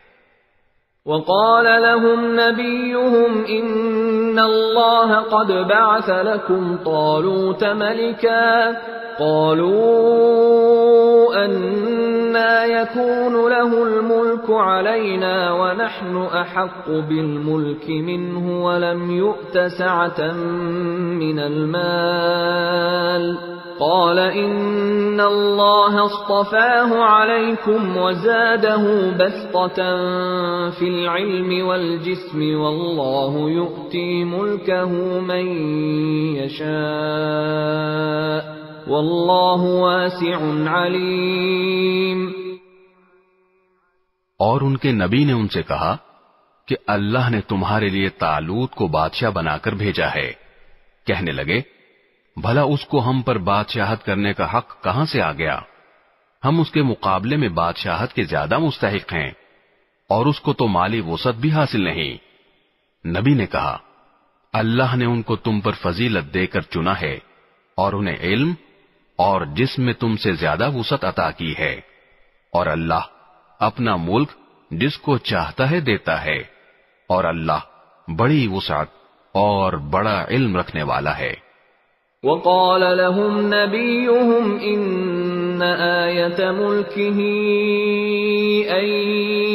وقال لهم نبيهم إن الله قد بعث لكم طالوت ملكا قالوا أنا يكون له الملك علينا ونحن أحق بالملك منه ولم يؤت سعة من المال قال إن الله اصطفاه عليكم وزاده بسطة في العلم والجسم والله يؤتي ملكه من يشاء والله واسع عليم۔ اور ان کے نبی نے ان سے کہا کہ اللہ نے تمہارے لیے طالوت کو بادشاہ بنا کر بھیجا ہے۔ کہنے لگے بھلا اس کو ہم پر بادشاہت کرنے کا حق کہاں سے آ گیا؟ ہم اس کے مقابلے میں بادشاہت کے زیادہ مستحق ہیں اور اس کو تو مالی وسعت بھی حاصل نہیں۔ نبی نے کہا، اللہ نے ان کو تم پر فضیلت دے کر چنا ہے اور انہیں علم اور جسم میں تم سے زیادہ وسعت عطا کی ہے، اور اللہ اپنا ملک جس کو چاہتا ہے دیتا ہے، اور اللہ بڑی وسعت اور بڑا علم رکھنے والا ہے۔ وقال لهم نبيهم إن آية ملكه أن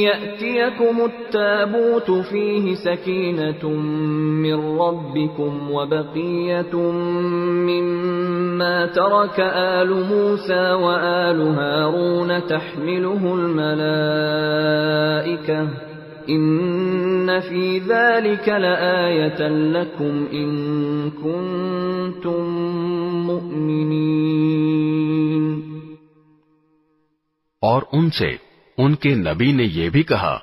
يأتيكم التابوت فيه سكينة من ربكم وبقية مما ترك آل موسى وآل هارون تحمله الملائكة إن في ذلك لآية لكم إن كنتم مؤمنين۔ اور ان سے ان کے نبی نے یہ بھی کہا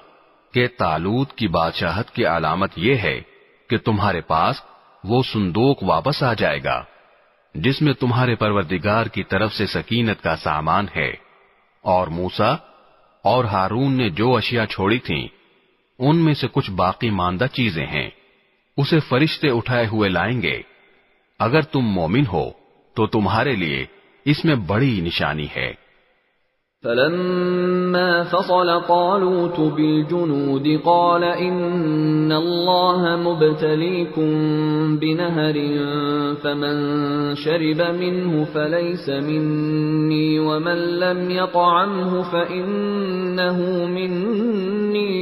کہ طالوت کی بادشاہت کی علامت یہ ہے کہ تمہارے پاس وہ صندوق واپس آ جائے گا جس میں تمہارے پروردگار کی طرف سے سکینت کا سامان ہے، اور موسیٰ اور ہارون نے جو اشیاء چھوڑی تھیں ان میں سے کچھ باقی ماندہ چیزیں ہیں، اسے فرشتے اٹھائے ہوئے لائیں گے۔ اگر تم مومن ہو تو تمہارے لیے اس میں بڑی نشانی ہے۔ فلما فصل طالوت بالجنود قال إن الله مبتليكم بنهر فمن شرب منه فليس مني ومن لم يطعمه فإنه مني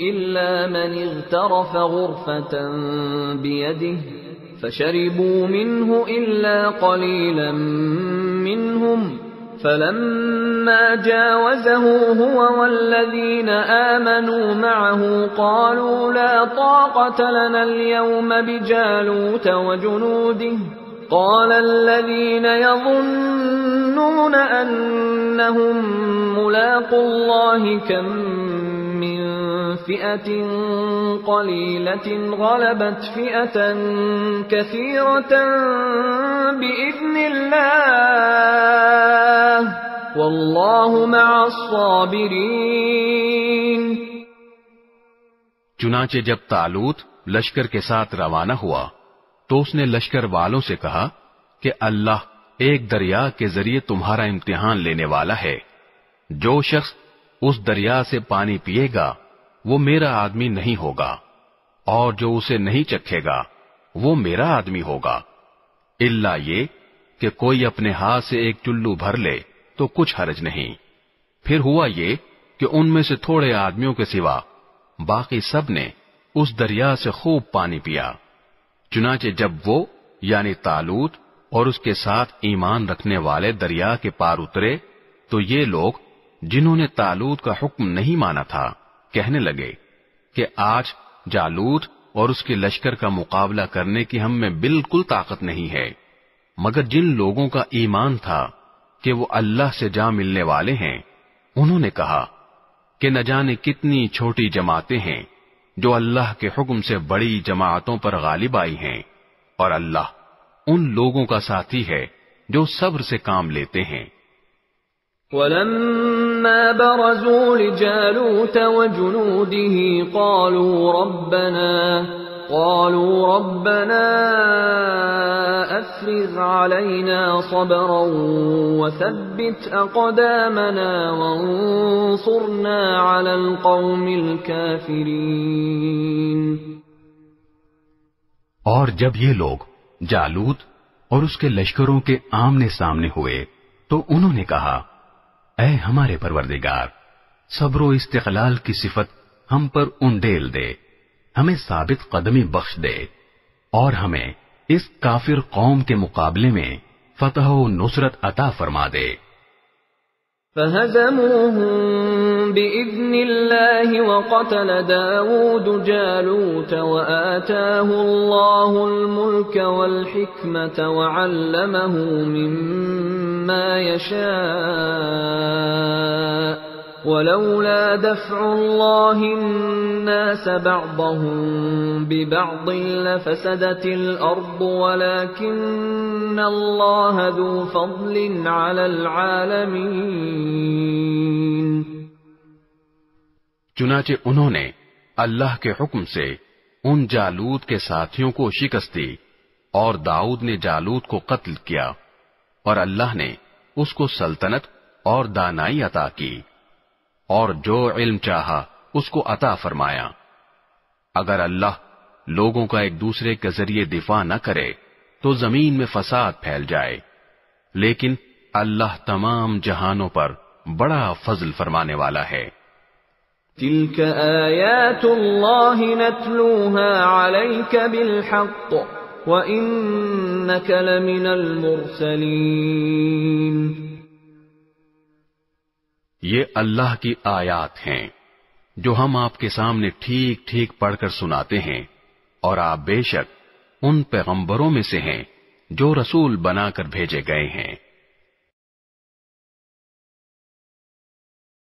إلا من اغترف غرفة بيده فشربوا منه إلا قليلا منهم فلما جاوزه هو والذين آمنوا معه قالوا لا طاقة لنا اليوم بجالوت وجنوده قال الذين يظنون أنهم ملاقو الله كم من فئة قليلة غلبت فئة كثيرة بإذن الله والله مع الصابرين۔ چنانچہ جب طالوت لشکر کے ساتھ روانہ ہوا تو اس نے لشکر والوں سے کہا کہ اللہ ایک دریا کے ذریعے تمہارا امتحان لینے والا ہے، جو شخص اس دریا سے پانی پیے گا وہ میرا آدمی نہیں ہوگا، اور جو اسے نہیں چکھے گا وہ میرا آدمی ہوگا، الا یہ کہ کوئی اپنے ہاتھ سے ایک چلو بھر لے تو کچھ حرج نہیں۔ پھر ہوا یہ کہ ان میں سے تھوڑے آدمیوں کے سوا باقی سب نے اس دریا سے خوب پانی پیا۔ چنانچہ جب وہ یعنی طالوت اور اس کے ساتھ ایمان رکھنے والے دریا کے پار اترے تو یہ لوگ جنہوں نے طالوت کا حکم نہیں مانا تھا کہنے لگے کہ آج جالوت اور اس کے لشکر کا مقابلہ کرنے کی ہم میں بالکل طاقت نہیں ہے، مگر جن لوگوں کا ایمان تھا کہ وہ اللہ سے جا ملنے والے ہیں انہوں نے کہا کہ نہ جانے کتنی چھوٹی جماعتیں ہیں جو اللہ کے حکم سے بڑی جماعتوں پر غالب آئی ہیں، اور اللہ ان لوگوں کا ساتھی ہے جو صبر سے کام لیتے ہیں۔ وَلَمَّا بَرَزُوا لِجَالُوتَ وَجُنُودِهِ قالوا ربنا افرغ علينا صبرا وثبت اقدامنا وانصرنا على القوم الكافرين۔ اور جب یہ لوگ جالوت اور اس کے لشکروں کے آمنے سامنے ہوئے تو انہوں نے کہا، اے ہمارے پروردگار، صبر و استقلال کی صفت ہم پر انڈیل دے، ہمیں ثابت قدمی بخش دے، اور ہمیں اس کافر قوم کے مقابلے میں فتح و نصرت عطا فرما دے۔ فَهَزَمُوهُم بِإِذْنِ اللَّهِ وَقَتَلَ دَاوُودُ جَالُوتَ وَآتَاهُ اللَّهُ الْمُلْكَ وَالْحِكْمَةَ وَعَلَّمَهُ مِمَّا يَشَاءُ ولولا دفع الله الناس بعضهم ببعض لفسدت الأرض ولكن الله ذو فضل على العالمين۔ چنانچہ انہوں نے اللہ کے حکم سے ان جالوت کے ساتھیوں کو شکست دی اور داؤد نے جالوت کو قتل کیا، اور اللہ نے اس کو سلطنت اور دانائی عطا کی، اور جو علم چاہا اس کو عطا فرمایا۔ اگر اللہ لوگوں کا ایک دوسرے کے ذریعے دفاع نہ کرے تو زمین میں فساد پھیل جائے، لیکن اللہ تمام جہانوں پر بڑا فضل فرمانے والا ہے۔ تلك آیات اللہ نتلوها علیک بالحق وإنک لمن المرسلین۔ یہ اللہ کی آیات ہیں جو ہم آپ کے سامنے ٹھیک ٹھیک پڑھ کر سناتے ہیں، اور آپ بے شک ان پیغمبروں میں سے ہیں جو رسول بنا کر بھیجے گئے ہیں۔